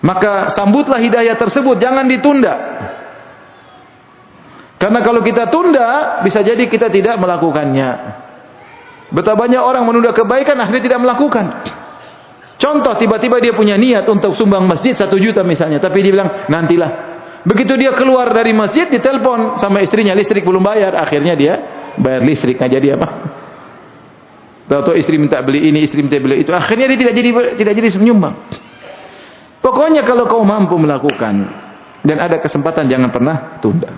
Maka sambutlah hidayah tersebut, jangan ditunda. Karena kalau kita tunda, bisa jadi kita tidak melakukannya. Betapa banyak orang menunda kebaikan, akhirnya tidak melakukan. Contoh, tiba-tiba dia punya niat untuk sumbang masjid 1 juta misalnya, tapi dia bilang, nantilah. Begitu dia keluar dari masjid, ditelepon sama istrinya, listrik belum bayar. Akhirnya dia bayar listrik, nggak jadi apa. Tahu-tahu istri minta beli ini, istri minta beli itu. Akhirnya dia tidak jadi menyumbang. Pokoknya kalau kau mampu melakukan dan ada kesempatan, jangan pernah tunda.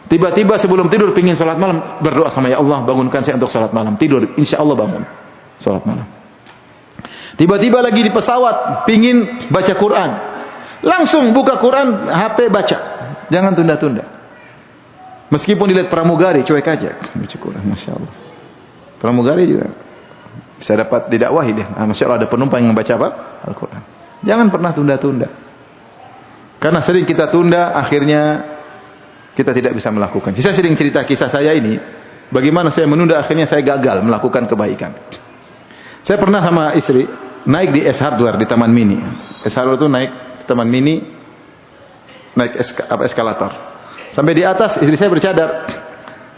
Tiba-tiba sebelum tidur pingin salat malam, berdoa sama ya Allah, bangunkan saya untuk salat malam. Tidur, insya Allah bangun salat malam. Tiba-tiba lagi di pesawat pingin baca Quran, langsung buka Quran, HP baca. Jangan tunda-tunda. Meskipun dilihat pramugari, cuek aja baca Quran, masya Allah. Pramugari juga bisa dapat didakwahi deh. Masya Allah, ada penumpang yang membaca apa? Al-Quran. Jangan pernah tunda-tunda. Karena sering kita tunda, akhirnya kita tidak bisa melakukan. Saya sering cerita kisah saya ini, bagaimana saya menunda, akhirnya saya gagal melakukan kebaikan. Saya pernah sama istri naik di S Hardware di Taman Mini. S Hardware itu naik di Taman Mini, naik eskalator. Sampai di atas, istri saya bercadar.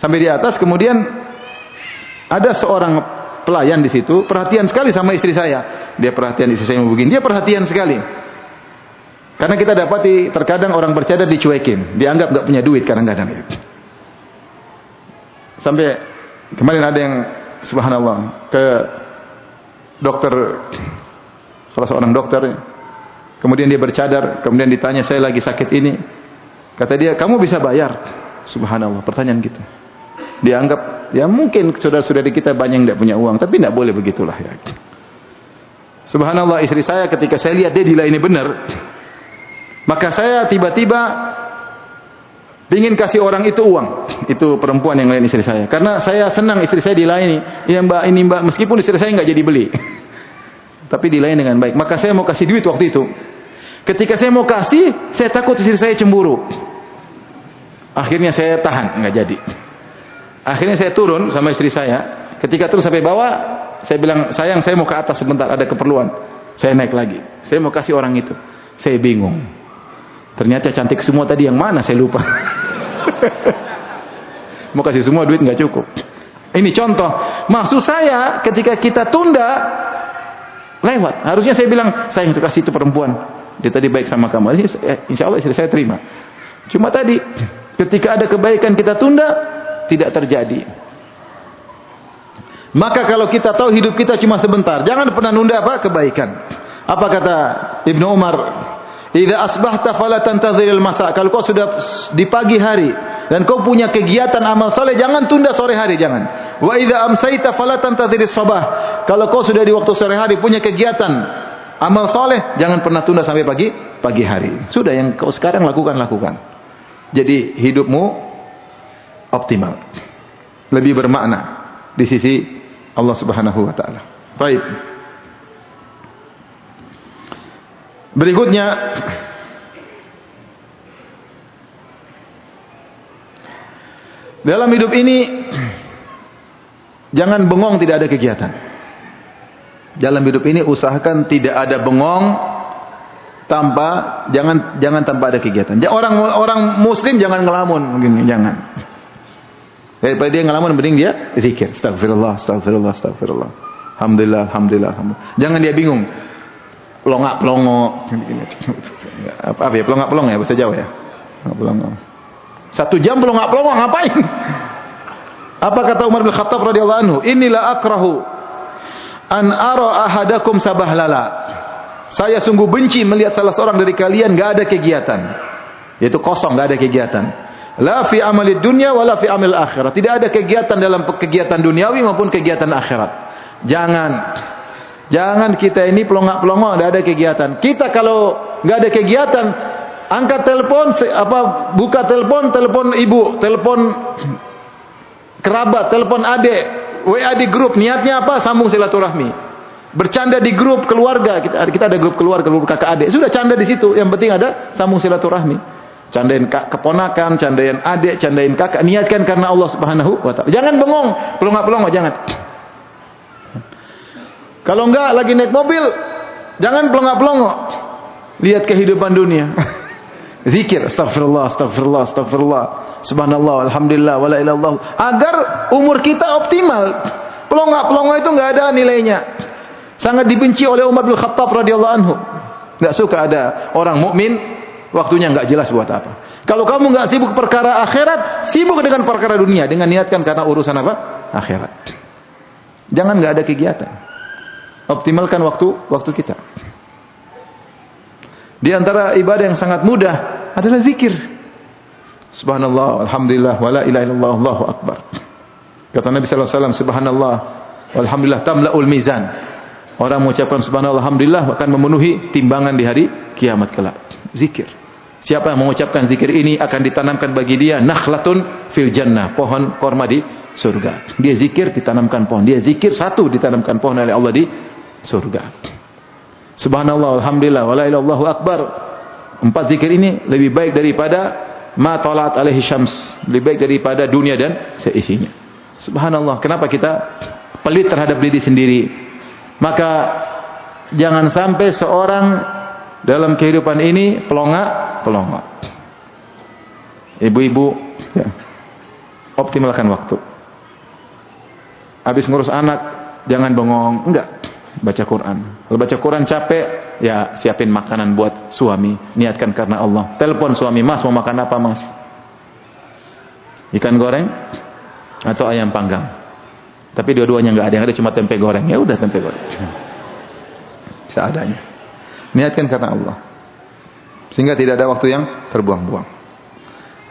Sampai di atas, kemudian ada seorang pelayan di situ, perhatian sekali sama istri saya. Dia perhatian, istri saya mau begini, dia perhatian sekali. Karena kita dapati terkadang orang bercadar dicuekin, dianggap nggak punya duit kadang-kadang. Sampai kemarin ada yang subhanallah ke dokter, salah seorang dokter, kemudian dia bercadar, kemudian ditanya, saya lagi sakit ini, kata dia, kamu bisa bayar? Subhanallah, pertanyaan gitu. Dianggap, ya mungkin saudara-saudari kita banyak yang tidak punya uang, tapi tidak boleh begitulah ya. Subhanallah, istri saya ketika saya lihat dia dilayani benar, maka saya tiba-tiba ingin kasih orang itu uang. Itu perempuan yang lain istri saya. Karena saya senang istri saya dilayani. Ya mbak, ini mbak, meskipun istri saya nggak jadi beli, tapi dilayani dengan baik. Maka saya mau kasih duit waktu itu. Ketika saya mau kasih, saya takut istri saya cemburu. Akhirnya saya tahan, nggak jadi. Akhirnya saya turun sama istri saya. Ketika turun sampai bawah, saya bilang, sayang saya mau ke atas sebentar, ada keperluan. Saya naik lagi. Saya mau kasih orang itu. Saya bingung. Ternyata cantik semua tadi, yang mana saya lupa. Mau kasih semua duit nggak cukup. Ini contoh. Maksud saya ketika kita tunda lewat. Harusnya saya bilang, sayang itu kasih itu perempuan. Dia tadi baik sama kamu. Insya Allah istri saya terima. Cuma tadi ketika ada kebaikan kita tunda, tidak terjadi. Maka kalau kita tahu hidup kita cuma sebentar, jangan pernah nunda apa? Kebaikan. Apa kata Ibnu Umar? Idza asbahta fala tantaziril masa. Kalau kau sudah di pagi hari dan kau punya kegiatan amal saleh, jangan tunda sore hari, jangan. Wa idza amsayta fala tantaziris sabah. Kalau kau sudah di waktu sore hari punya kegiatan amal saleh, jangan pernah tunda sampai pagi hari. Sudah, yang kau sekarang lakukan. Jadi hidupmu optimal. Lebih bermakna di sisi Allah Subhanahu wa taala. Baik. Berikutnya, dalam hidup ini jangan bengong tidak ada kegiatan. Dalam hidup ini usahakan tidak ada bengong jangan tanpa ada kegiatan. Orang muslim jangan ngelamun begini, jangan. Daripada dia ngelamun, mending dia zikir. Astagfirullah. Alhamdulillah. Jangan dia bingung. Pelongak-pelongo. Apa ya? Pelongak-pelongo ya bahasa Jawa ya? Pelongak. 1 jam pelongak-pelongo ngapain? Apa kata Umar bin Khattab radhiyallahu anhu? Inilah akrahu an ara ahadakum sabahlala. Saya sungguh benci melihat salah seorang dari kalian enggak ada kegiatan. Yaitu kosong, enggak ada kegiatan. La fi amalid dunya wala fi amil akhirat. Tidak ada kegiatan dalam kegiatan duniawi maupun kegiatan akhirat. Jangan kita ini pelongak-pelongo, tidak ada kegiatan. Kita kalau nggak ada kegiatan, angkat telepon, buka telepon ibu, telepon kerabat, telepon adik, WA di grup. Niatnya apa? Sambung silaturahmi. Bercanda di grup keluarga. Kita ada grup keluarga, grup kakak adik. Sudah canda di situ. Yang penting ada sambung silaturahmi. Candain keponakan, candain adik, candain kakak. Niatkan karena Allah Subhanahu wa taala. Jangan bengong, pelongak-pelongo, jangan. Kalau enggak lagi naik mobil, jangan pelongak-pelongo. Lihat kehidupan dunia. Zikir, astagfirullah, astagfirullah, astagfirullah, subhanallah, alhamdulillah, wala ilaha illallah. Agar umur kita optimal. Pelongo itu nggak ada nilainya. Sangat dibenci oleh Umar bin Khattab radhiyallahu anhu. Nggak suka ada orang mukmin waktunya nggak jelas buat apa. Kalau kamu nggak sibuk perkara akhirat, sibuk dengan perkara dunia dengan niatkan karena urusan apa? Akhirat. Jangan nggak ada kegiatan. Optimalkan waktu kita. Di antara ibadah yang sangat mudah adalah zikir. Subhanallah, alhamdulillah, wala ilaha illallah, Allahu akbar. Kata Nabi sallallahu alaihi wasallam, subhanallah, walhamdulillah tamla'ul mizan. Orang mengucapkan subhanallah, alhamdulillah akan memenuhi timbangan di hari kiamat kelak. Zikir. Siapa yang mengucapkan zikir ini akan ditanamkan bagi dia nakhlatun fil jannah, pohon korma di surga. Dia zikir ditanamkan pohon. Dia zikir satu ditanamkan pohon oleh Allah di surga. Subhanallah, alhamdulillah, wala ilaha illallah, Allahu akbar. 4 zikir ini lebih baik daripada ma talat alaihi syams, lebih baik daripada dunia dan seisinya. Subhanallah, kenapa kita pelit terhadap diri sendiri? Maka jangan sampai seorang dalam kehidupan ini pelongo. Ibu-ibu, ya, optimalkan waktu. Habis ngurus anak, jangan bengong, enggak. Baca Quran. Kalau baca Quran capek, ya siapin makanan buat suami. Niatkan karena Allah. Telepon suami, mas mau makan apa mas? Ikan goreng atau ayam panggang? Tapi dua-duanya nggak ada, yang ada cuma tempe goreng. Ya udah tempe goreng. Seadanya. Niatkan karena Allah. Sehingga tidak ada waktu yang terbuang-buang.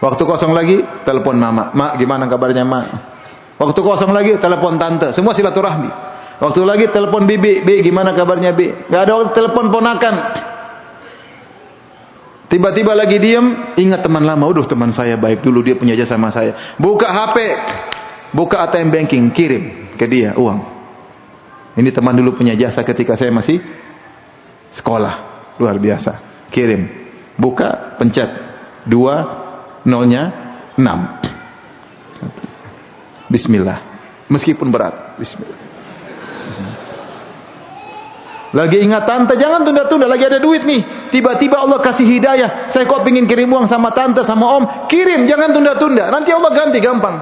Waktu kosong lagi, telepon mama. Mak, gimana kabarnya mak? Waktu kosong lagi, telepon tante. Semua silaturahmi. Waktu lagi telepon bibi, bi gimana kabarnya bi? Gak ada waktu telepon ponakan. Tiba-tiba lagi diem, ingat teman lama. Udah teman saya baik dulu, dia punya jasa sama saya. Buka HP, buka ATM banking, kirim ke dia uang. Ini teman dulu punya jasa ketika saya masih sekolah, luar biasa. Kirim, buka, pencet 2 0-nya 6. Bismillah. Meskipun berat, Bismillah. Lagi ingat tante, jangan tunda-tunda, lagi ada duit nih. Tiba-tiba Allah kasih hidayah. Saya kok pingin kirim uang sama tante, sama om. Kirim, jangan tunda-tunda. Nanti Allah ganti, gampang.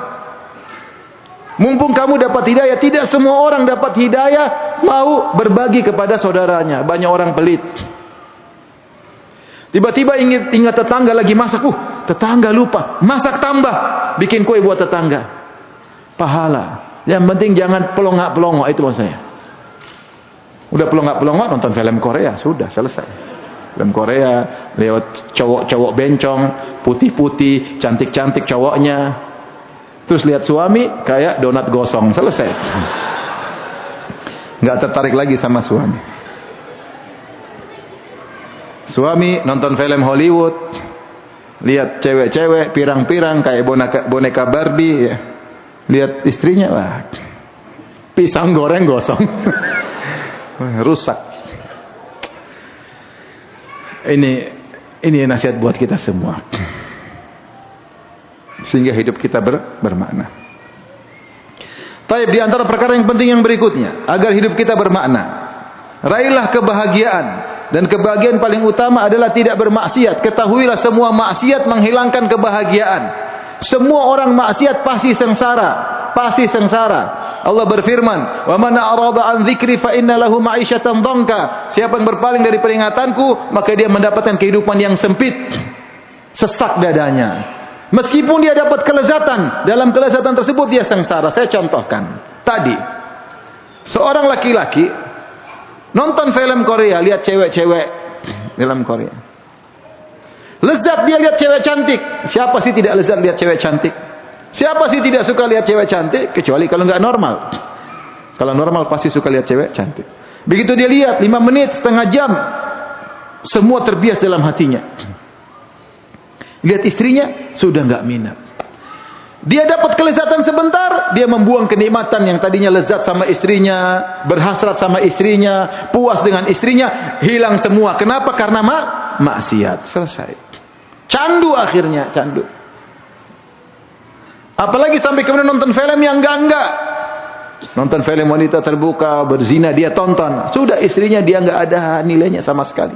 Mumpung kamu dapat hidayah. Tidak semua orang dapat hidayah mau berbagi kepada saudaranya. Banyak orang pelit. Tiba-tiba ingat tetangga lagi masak. Tetangga lupa. Masak tambah. Bikin kue buat tetangga. Pahala. Yang penting jangan pelongak-pelongok, itu maksud saya. Udah pelongak-pelongok nonton film Korea, sudah selesai. Film Korea lewat cowok-cowok bencong, putih-putih, cantik-cantik cowoknya. Terus lihat suami kayak donat gosong, selesai. Nggak tertarik lagi sama suami. Suami nonton film Hollywood, lihat cewek-cewek pirang-pirang kayak boneka Barbie, ya. Lihat istrinya, wah, pisang goreng gosong. Rusak. Ini nasihat buat kita semua. Sehingga hidup kita bermakna. Taib, di antara perkara yang penting yang berikutnya, agar hidup kita bermakna. Raihlah kebahagiaan, dan kebahagiaan paling utama adalah tidak bermaksiat. Ketahuilah semua maksiat menghilangkan kebahagiaan. Semua orang maksiat pasti sengsara, pasti sengsara. Allah berfirman, "Wa man a'rada an dzikri fa inna lahu ma'isyatan dhanka." Siapa yang berpaling dari peringatanku, maka dia mendapatkan kehidupan yang sempit, sesak dadanya. Meskipun dia dapat kelezatan, dalam kelezatan tersebut dia sengsara. Saya contohkan. Tadi, seorang laki-laki nonton film Korea, lihat cewek-cewek film Korea. Lezat dia lihat cewek cantik. Siapa sih tidak lezat lihat cewek cantik? Siapa sih tidak suka lihat cewek cantik? Kecuali kalau nggak normal. Kalau normal pasti suka lihat cewek cantik. Begitu dia lihat 5 menit, setengah jam, semua terbias dalam hatinya. Lihat istrinya, sudah nggak minat. Dia dapat kelezatan sebentar, dia membuang kenikmatan yang tadinya lezat sama istrinya, berhasrat sama istrinya, puas dengan istrinya, hilang semua. Kenapa? Karena maksiat. Selesai. Candu akhirnya, candu. Apalagi sampai kemudian nonton film yang enggak. Nonton film wanita terbuka, berzina dia tonton. Sudah istrinya dia enggak ada nilainya sama sekali.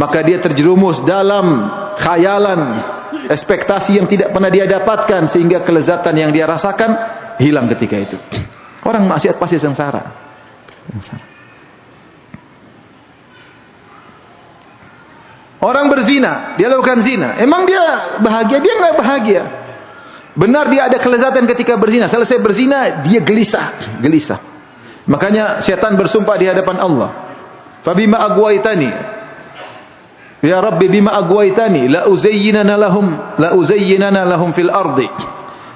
maka dia terjerumus dalam khayalan, ekspektasi yang tidak pernah dia dapatkan, sehingga kelezatan yang dia rasakan hilang ketika itu. Orang maksiat pasti sengsara. Orang berzina, dia lakukan zina, emang dia bahagia? Dia nggak bahagia. Benar, dia ada kelezatan ketika berzina. Selesai berzina, dia gelisah. Makanya syaitan bersumpah di hadapan Allah, "Fabima aghwaytani, ya Rabbi, bima aghwaytani la uzayyinana lahum fil ardi."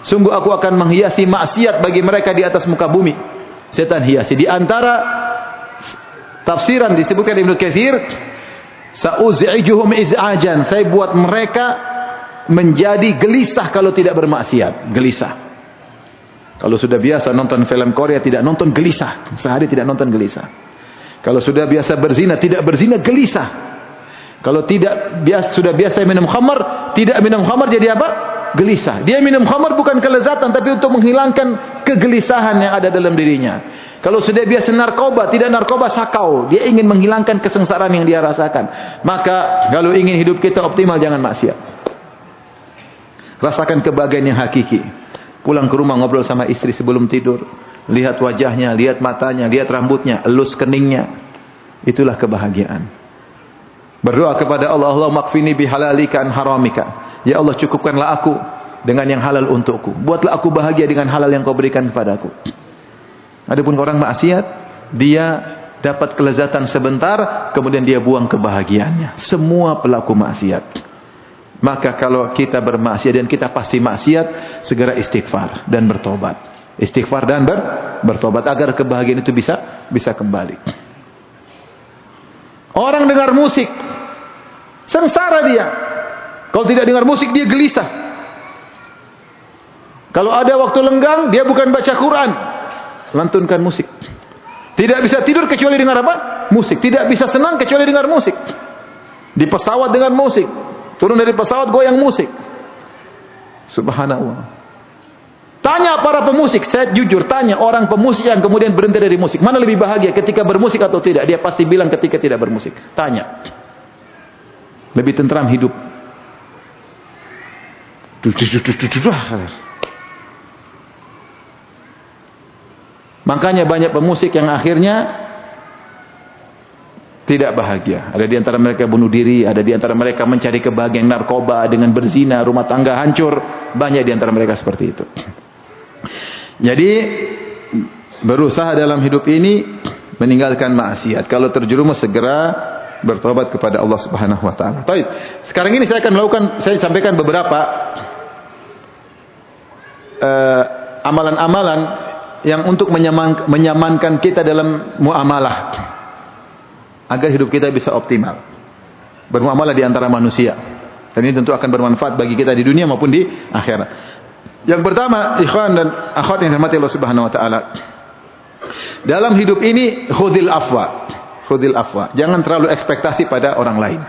Sungguh aku akan menghiasi maksiat bagi mereka di atas muka bumi. Setan hiasi. Di antara tafsiran disebutkan Ibnu Katsir, "Sa'uz'ijuhum iz'ajan." Saya buat mereka menjadi gelisah kalau tidak bermaksiat. Gelisah. Kalau sudah biasa nonton film Korea, tidak nonton, gelisah. Sehari tidak nonton, gelisah. Kalau sudah biasa berzina, tidak berzina, gelisah. Kalau sudah biasa minum khamar, tidak minum khamar, jadi apa? Gelisah. Dia minum khamar bukan kelezatan, tapi untuk menghilangkan kegelisahan yang ada dalam dirinya. Kalau sudah biasa narkoba, tidak narkoba, sakau. Dia ingin menghilangkan kesengsaraan yang dia rasakan. Maka kalau ingin hidup kita optimal, jangan maksiat. Rasakan kebahagiaan yang hakiki. Pulang ke rumah ngobrol sama istri sebelum tidur. Lihat wajahnya, lihat matanya, lihat rambutnya, elus keningnya. Itulah kebahagiaan. Berdoa kepada Allah, Allahumma kfini bihalalika an haramika. Ya Allah, cukupkanlah aku dengan yang halal untukku. Buatlah aku bahagia dengan halal yang kau berikan kepadaku. Adapun orang maksiat, dia dapat kelezatan sebentar, kemudian dia buang kebahagiaannya. Semua pelaku maksiat. Maka kalau kita bermaksiat dan kita pasti maksiat, segera istighfar dan bertobat. Istighfar dan bertobat agar kebahagiaan itu bisa kembali. Orang dengar musik, sengsara dia. Kalau tidak dengar musik, dia gelisah. Kalau ada waktu lenggang, dia bukan baca Quran, lantunkan musik. Tidak bisa tidur kecuali dengar apa? Musik. Tidak bisa senang kecuali dengar musik. Di pesawat dengan musik. Turun dari pesawat goyang musik. Subhanallah. Tanya para pemusik, saya jujur tanya orang pemusik yang kemudian berhenti dari musik, mana lebih bahagia ketika bermusik atau tidak? Dia pasti bilang ketika tidak bermusik. Tanya. Lebih tentram hidup. Makanya banyak pemusik yang akhirnya tidak bahagia. Ada di antara mereka bunuh diri, ada di antara mereka mencari kebahagiaan narkoba dengan berzina, rumah tangga hancur. Banyak di antara mereka seperti itu. Jadi berusaha dalam hidup ini meninggalkan maksiat. Kalau terjerumus segera bertobat kepada Allah Subhanahu wa taala. Baik. Sekarang ini saya akan sampaikan beberapa amalan-amalan yang untuk menyamankan kita dalam muamalah agar hidup kita bisa optimal. Bermuamalah di antara manusia. Dan ini tentu akan bermanfaat bagi kita di dunia maupun di akhirat. Yang pertama, ikhwan dan akhwat yang dirahmati Allah Subhanahu wa taala. Dalam hidup ini khudhil afwa. Khudhil afwa. Jangan terlalu ekspektasi pada orang lain.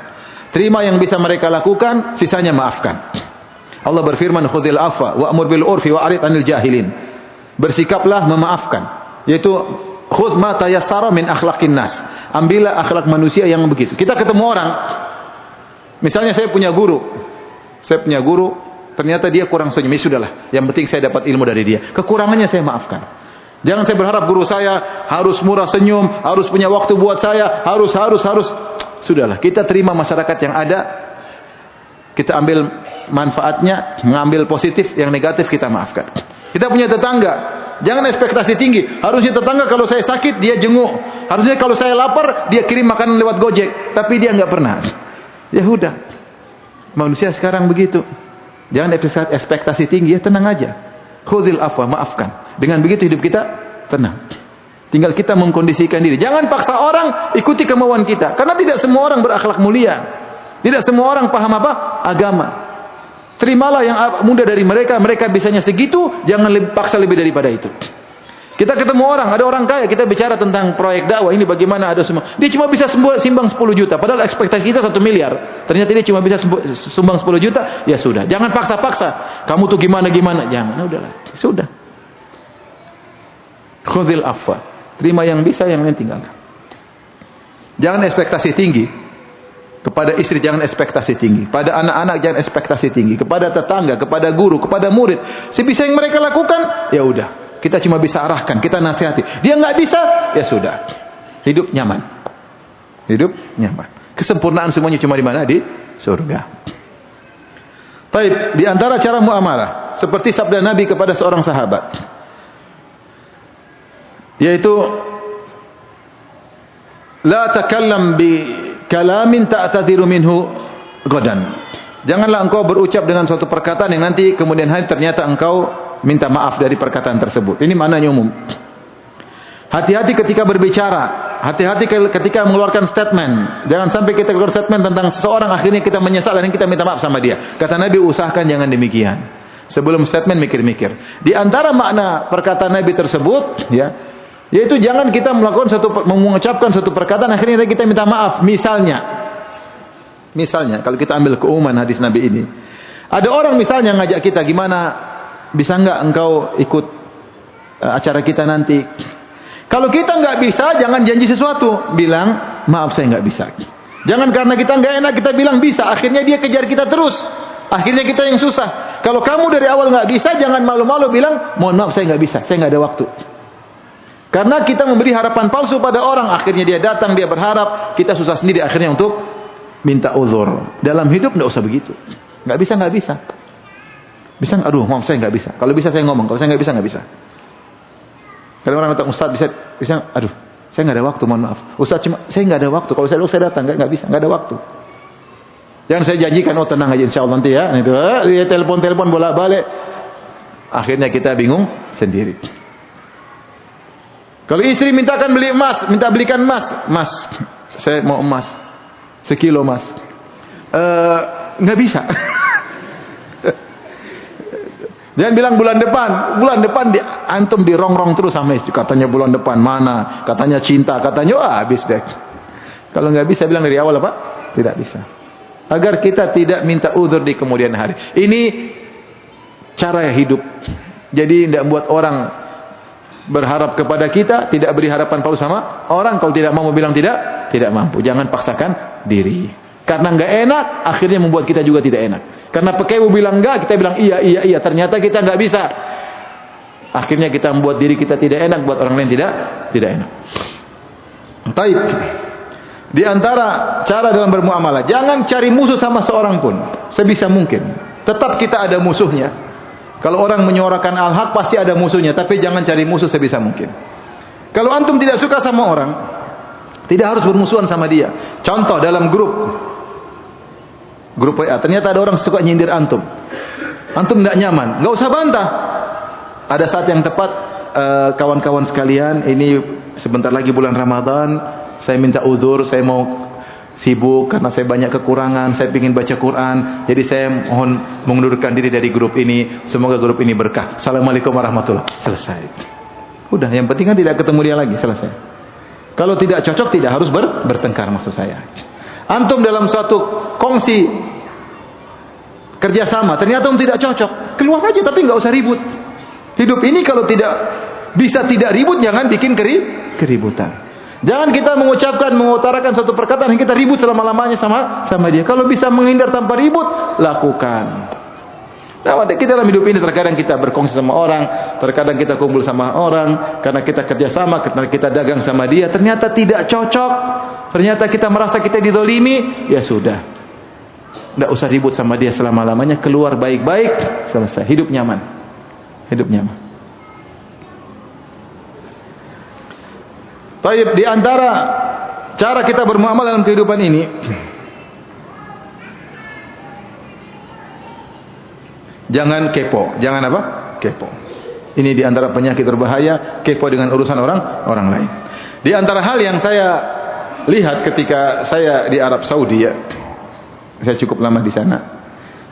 Terima yang bisa mereka lakukan, sisanya maafkan. Allah berfirman, khudhil afwa wa'mur bil urfi wa'rid 'anil jahilin. Bersikaplah memaafkan, yaitu khudh ma tayassara min akhlaqin nas. Ambillah akhlak manusia yang begitu. Kita ketemu orang, misalnya saya punya guru, ternyata dia kurang senyum, ya sudahlah, yang penting saya dapat ilmu dari dia. Kekurangannya saya maafkan. Jangan saya berharap guru saya harus murah senyum, harus punya waktu buat saya, harus. Sudahlah, kita terima masyarakat yang ada, kita ambil manfaatnya, mengambil positif, yang negatif kita maafkan. Kita punya tetangga, jangan ekspektasi tinggi. Harusnya tetangga kalau saya sakit dia jenguk, harusnya kalau saya lapar dia kirim makanan lewat Gojek, tapi dia nggak pernah. Ya udah, manusia sekarang begitu. Jangan ekspektasi tinggi, ya tenang aja. Khudhil afwa, maafkan. Dengan begitu hidup kita tenang. Tinggal kita mengkondisikan diri. Jangan paksa orang ikuti kemauan kita, karena tidak semua orang berakhlak mulia. Tidak semua orang paham apa? Agama. Terimalah yang mudah dari mereka, mereka bisanya segitu, jangan paksa lebih daripada itu. Kita ketemu orang, ada orang kaya, kita bicara tentang proyek dakwah ini bagaimana, ada semua. Dia cuma bisa sumbang 10 juta, padahal ekspektasi kita 1 miliar. Ternyata dia cuma bisa sumbang 10 juta, ya sudah. Jangan paksa-paksa. Kamu tuh gimana, jangan. Udahlah, sudah. Khudhil afwa. Terima yang bisa, yang lain tinggalkan. Jangan ekspektasi tinggi. Kepada istri jangan ekspektasi tinggi, pada anak-anak jangan ekspektasi tinggi, kepada tetangga, kepada guru, kepada murid. Sebisa yang mereka lakukan, ya udah. Kita cuma bisa arahkan, kita nasihati. Dia nggak bisa, ya sudah. Hidup nyaman. Hidup nyaman. Kesempurnaan semuanya cuma di mana? Di surga. Baik, di antara cara muamalah seperti sabda Nabi kepada seorang sahabat, yaitu la takallam bi kalamin ta'tadiru minhu ghadan. Janganlah engkau berucap dengan suatu perkataan yang nanti kemudian hari ternyata engkau minta maaf dari perkataan tersebut. Ini maknanya umum. Hati-hati ketika berbicara, hati-hati ketika mengeluarkan statement. Jangan sampai kita keluar statement tentang seseorang akhirnya kita menyesal dan kita minta maaf sama dia. Kata Nabi, usahakan jangan demikian. Sebelum statement mikir-mikir. Di antara makna perkataan Nabi tersebut, ya, yaitu jangan kita mengucapkan satu perkataan akhirnya kita minta maaf. Misalnya kalau kita ambil keumuman hadis Nabi ini, ada orang misalnya ngajak kita, gimana, bisa nggak engkau ikut acara kita nanti? Kalau kita nggak bisa, jangan janji sesuatu, bilang maaf saya nggak bisa. Jangan karena kita nggak enak kita bilang bisa, akhirnya dia kejar kita terus, akhirnya kita yang susah. Kalau kamu dari awal nggak bisa, jangan malu-malu bilang mohon maaf saya nggak bisa, saya nggak ada waktu. Karena kita memberi harapan palsu pada orang, akhirnya dia datang, dia berharap, kita susah sendiri akhirnya untuk minta uzur. Dalam hidup tidak usah begitu. Nggak bisa, nggak bisa. Bisa, aduh, maaf saya nggak bisa. Kalau bisa saya ngomong, kalau saya nggak bisa, nggak bisa. Kalau orang datang, Ustaz bisa, aduh, saya nggak ada waktu, mohon maaf. Ustaz cuma, saya nggak ada waktu. Kalau saya datang, nggak bisa, nggak ada waktu. Jangan saya janjikan, oh tenang aja, insya Allah nanti ya. Itu, dia telepon bolak-balik. Akhirnya kita bingung sendiri. Kalau istri mintakan beli emas, minta belikan emas, mas, saya mau emas, sekilo mas, nggak bisa. Jangan bilang bulan depan antum dirongrong terus sama istri, katanya bulan depan mana, katanya cinta, katanya habis deh. Kalau nggak bisa bilang dari awal apa? Tidak bisa. Agar kita tidak minta uzur di kemudian hari. Ini cara hidup. Jadi tidak buat orang berharap kepada kita, tidak beri harapan palsu sama orang. Kalau tidak mau bilang tidak mampu. Jangan paksakan diri. Karena nggak enak, akhirnya membuat kita juga tidak enak. Karena PKU bilang enggak, kita bilang iya. Ternyata kita nggak bisa. Akhirnya kita membuat diri kita tidak enak, buat orang lain tidak enak. Taib. Di antara cara dalam bermuamalah, jangan cari musuh sama seorang pun, sebisa mungkin. Tetap kita ada musuhnya. Kalau orang menyuarakan al-haq pasti ada musuhnya, tapi jangan cari musuh sebisa mungkin. Kalau antum tidak suka sama orang, tidak harus bermusuhan sama dia. Contoh dalam grup WA, ternyata ada orang suka nyindir antum. Antum tidak nyaman, nggak usah bantah. Ada saat yang tepat, kawan-kawan sekalian, ini sebentar lagi bulan Ramadan, saya minta uzur, saya mau sibuk karena saya banyak kekurangan, saya ingin baca Quran, jadi saya mohon mengundurkan diri dari grup ini. Semoga grup ini berkah. Assalamualaikum warahmatullahi wabarakatuh. Selesai. Udah, yang penting kan tidak ketemu dia lagi, selesai. Kalau tidak cocok tidak harus bertengkar, maksud saya. Antum dalam suatu kongsi kerjasama, ternyata tidak cocok, keluar aja tapi nggak usah ribut. Hidup ini kalau tidak bisa tidak ribut, jangan bikin keributan. Jangan kita mengutarakan satu perkataan yang kita ribut selama-lamanya sama dia. Kalau bisa menghindar tanpa ribut, lakukan. Nah, kita dalam hidup ini terkadang kita berkongsi sama orang, terkadang kita kumpul sama orang, karena kita kerjasama, karena kita dagang sama dia, ternyata tidak cocok, ternyata kita merasa kita didolimi, ya sudah. Tidak usah ribut sama dia selama-lamanya, keluar baik-baik, selesai. Hidup nyaman. Hidup nyaman. Baik, di antara cara kita bermuamalah dalam kehidupan ini, jangan kepo. Jangan apa? Kepo. Ini di antara penyakit berbahaya, kepo dengan urusan orang lain. Di antara hal yang saya lihat ketika saya di Arab Saudi, ya, saya cukup lama di sana.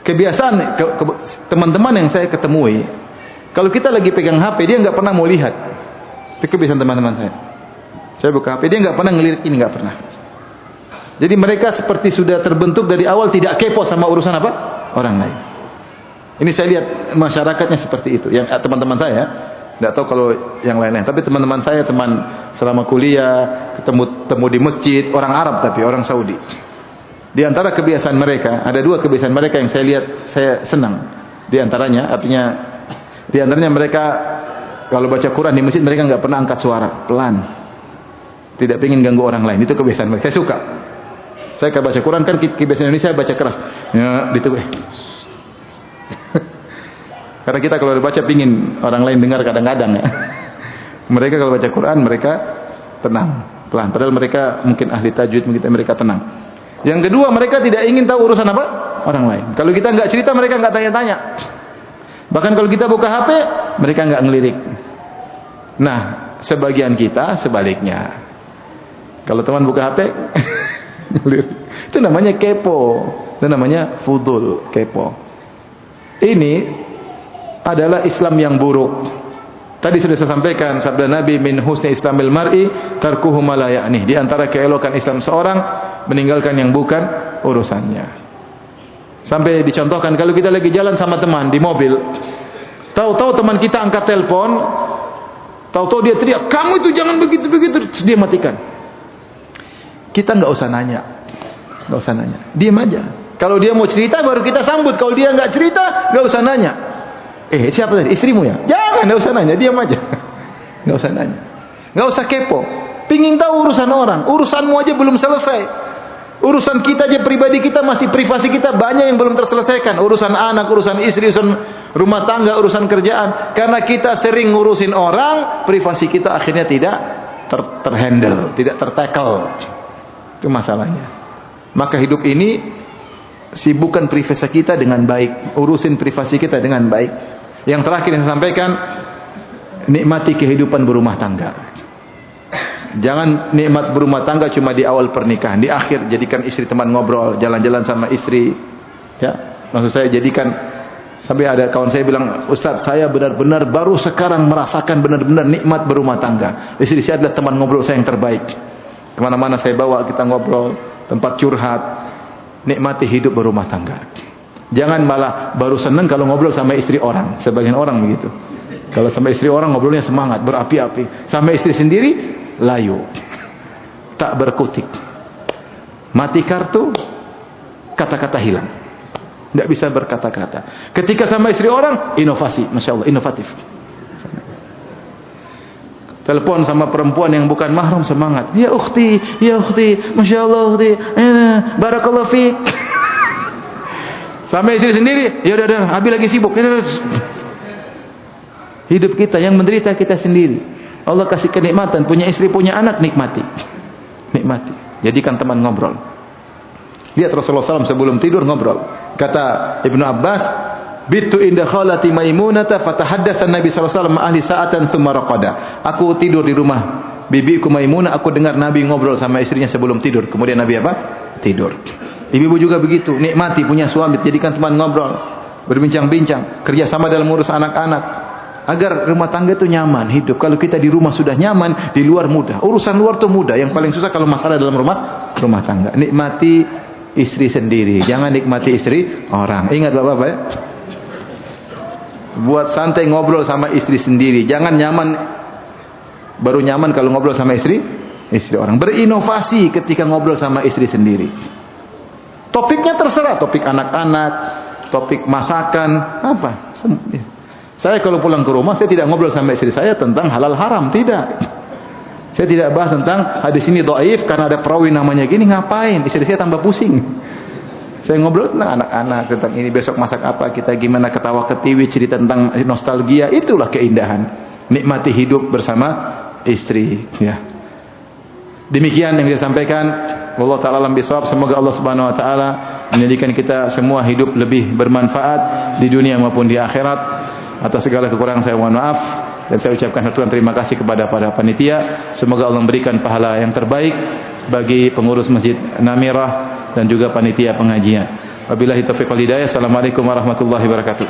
Kebiasaan teman-teman yang saya ketemui, kalau kita lagi pegang HP, dia nggak pernah mau lihat. Itu kebiasaan teman-teman saya. Saya buka HP, dia nggak pernah ngelirik ini, nggak pernah. Jadi mereka seperti sudah terbentuk dari awal tidak kepo sama urusan apa? Orang lain. Ini saya lihat masyarakatnya seperti itu. Yang teman-teman saya, nggak tahu kalau yang lain-lain. Tapi teman-teman saya, teman selama kuliah, ketemu di masjid, orang Arab tapi orang Saudi. Di antara kebiasaan mereka, ada dua kebiasaan mereka yang saya lihat, saya senang. Di antaranya, mereka kalau baca Quran di masjid mereka nggak pernah angkat suara, pelan. Tidak ingin ganggu orang lain. Itu kebiasaan mereka. Saya suka. Saya kalau baca Quran kan kebiasaan Indonesia baca keras. Ya, gitu. Karena kita kalau baca pingin orang lain dengar kadang-kadang ya. Mereka kalau baca Quran mereka tenang, pelan. Padahal mereka mungkin ahli tajwid, mungkin mereka tenang. Yang kedua, mereka tidak ingin tahu urusan apa? Orang lain. Kalau kita nggak cerita, mereka nggak tanya-tanya. Bahkan kalau kita buka HP, mereka nggak ngelirik. Nah, sebagian kita sebaliknya. Kalau teman buka HP, itu namanya kepo. Itu namanya fudul, kepo. Ini adalah Islam yang buruk. Tadi sudah saya sampaikan sabda Nabi, min husni islamil mar'i tarkuhu ma la ya'ni. Di antara keelokan Islam seorang meninggalkan yang bukan urusannya. Sampai dicontohkan kalau kita lagi jalan sama teman di mobil, tahu-tahu teman kita angkat telepon, tahu-tahu dia teriak, "Kamu itu jangan begitu-begitu." Terus dia matikan. Kita nggak usah nanya. Diam aja. Kalau dia mau cerita baru kita sambut. Kalau dia nggak cerita, nggak usah nanya. Siapa tadi? Istrimu ya? Jangan, nggak usah nanya, diam aja. Nggak usah nanya. Nggak usah kepo. Pingin tahu urusan orang. Urusanmu aja belum selesai. Urusan kita aja pribadi kita masih, privasi kita banyak yang belum terselesaikan. Urusan anak, urusan istri, urusan rumah tangga, urusan kerjaan. Karena kita sering ngurusin orang, privasi kita akhirnya tidak terhandle, tidak tertackle. Itu masalahnya. Maka hidup ini sibukkan privasi kita dengan baik, urusin privasi kita dengan baik. Yang terakhir yang saya sampaikan, nikmati kehidupan berumah tangga. Jangan nikmat berumah tangga cuma di awal pernikahan, di akhir jadikan istri teman ngobrol, jalan-jalan sama istri. Ya, maksud saya jadikan, sampai ada kawan saya bilang, "Ustaz, saya benar-benar baru sekarang merasakan benar-benar nikmat berumah tangga. Istri saya adalah teman ngobrol saya yang terbaik. Kemana-mana saya bawa, kita ngobrol, tempat curhat." Nikmati hidup berumah tangga. Jangan malah baru senang kalau ngobrol sama istri orang. Sebagian orang begitu. Kalau sama istri orang ngobrolnya semangat, berapi-api. Sama istri sendiri layu, tak berkutik. Mati kartu, kata-kata hilang. Tidak bisa berkata-kata. Ketika sama istri orang, inovasi, masya Allah, inovatif. Telepon sama perempuan yang bukan mahram, semangat. Ya ukhti, masya Allah ukhti, barakallahu fiik. Sama istri sendiri, ya udah, Abi lagi sibuk. Hidup kita yang menderita kita sendiri. Allah kasih kenikmatan, punya istri, punya anak, nikmati. Jadikan teman ngobrol. Lihat Rasulullah SAW sebelum tidur ngobrol. Kata Ibnu Abbas, "Bitu inda khalati Maimunata fatahaddatsan Nabi sallallahu alaihi wasallam ahli sa'atan tsumma raqada." Aku tidur di rumah bibiku Maimunah, aku dengar Nabi ngobrol sama istrinya sebelum tidur. Kemudian Nabi apa? Tidur. Ibu juga begitu, nikmati punya suami, jadikan teman ngobrol, berbincang-bincang, kerja sama dalam urus anak-anak, agar rumah tangga itu nyaman hidup. Kalau kita di rumah sudah nyaman, di luar mudah. Urusan luar itu mudah, yang paling susah kalau masalah dalam rumah tangga. Nikmati istri sendiri, jangan nikmati istri orang. Ingat Bapak-bapak ya? Buat santai ngobrol sama istri sendiri. Jangan nyaman, baru nyaman kalau ngobrol sama istri orang. Berinovasi ketika ngobrol sama istri sendiri. Topiknya terserah, topik anak-anak, topik masakan, apa. Saya kalau pulang ke rumah, saya tidak ngobrol sama istri saya tentang halal haram, tidak. Saya tidak bahas tentang hadis ini dhaif karena ada perawi namanya gini, ngapain? Istri saya tambah pusing. Saya ngobrol tentang anak-anak, tentang ini besok masak apa, kita gimana ketawa ketiwi, cerita tentang nostalgia. Itulah keindahan. Nikmati hidup bersama istri. Ya. Demikian yang saya sampaikan. Wallahu ta'ala alam bisawab. Semoga Allah Subhanahu wa taala menjadikan kita semua hidup lebih bermanfaat di dunia maupun di akhirat. Atas segala kekurangan saya mohon maaf. Dan saya ucapkan satuan terima kasih kepada para panitia. Semoga Allah memberikan pahala yang terbaik bagi pengurus Masjid Namirah dan juga panitia pengajian. Wabillahi taufiq wal hidayah. Assalamualaikum warahmatullahi wabarakatuh.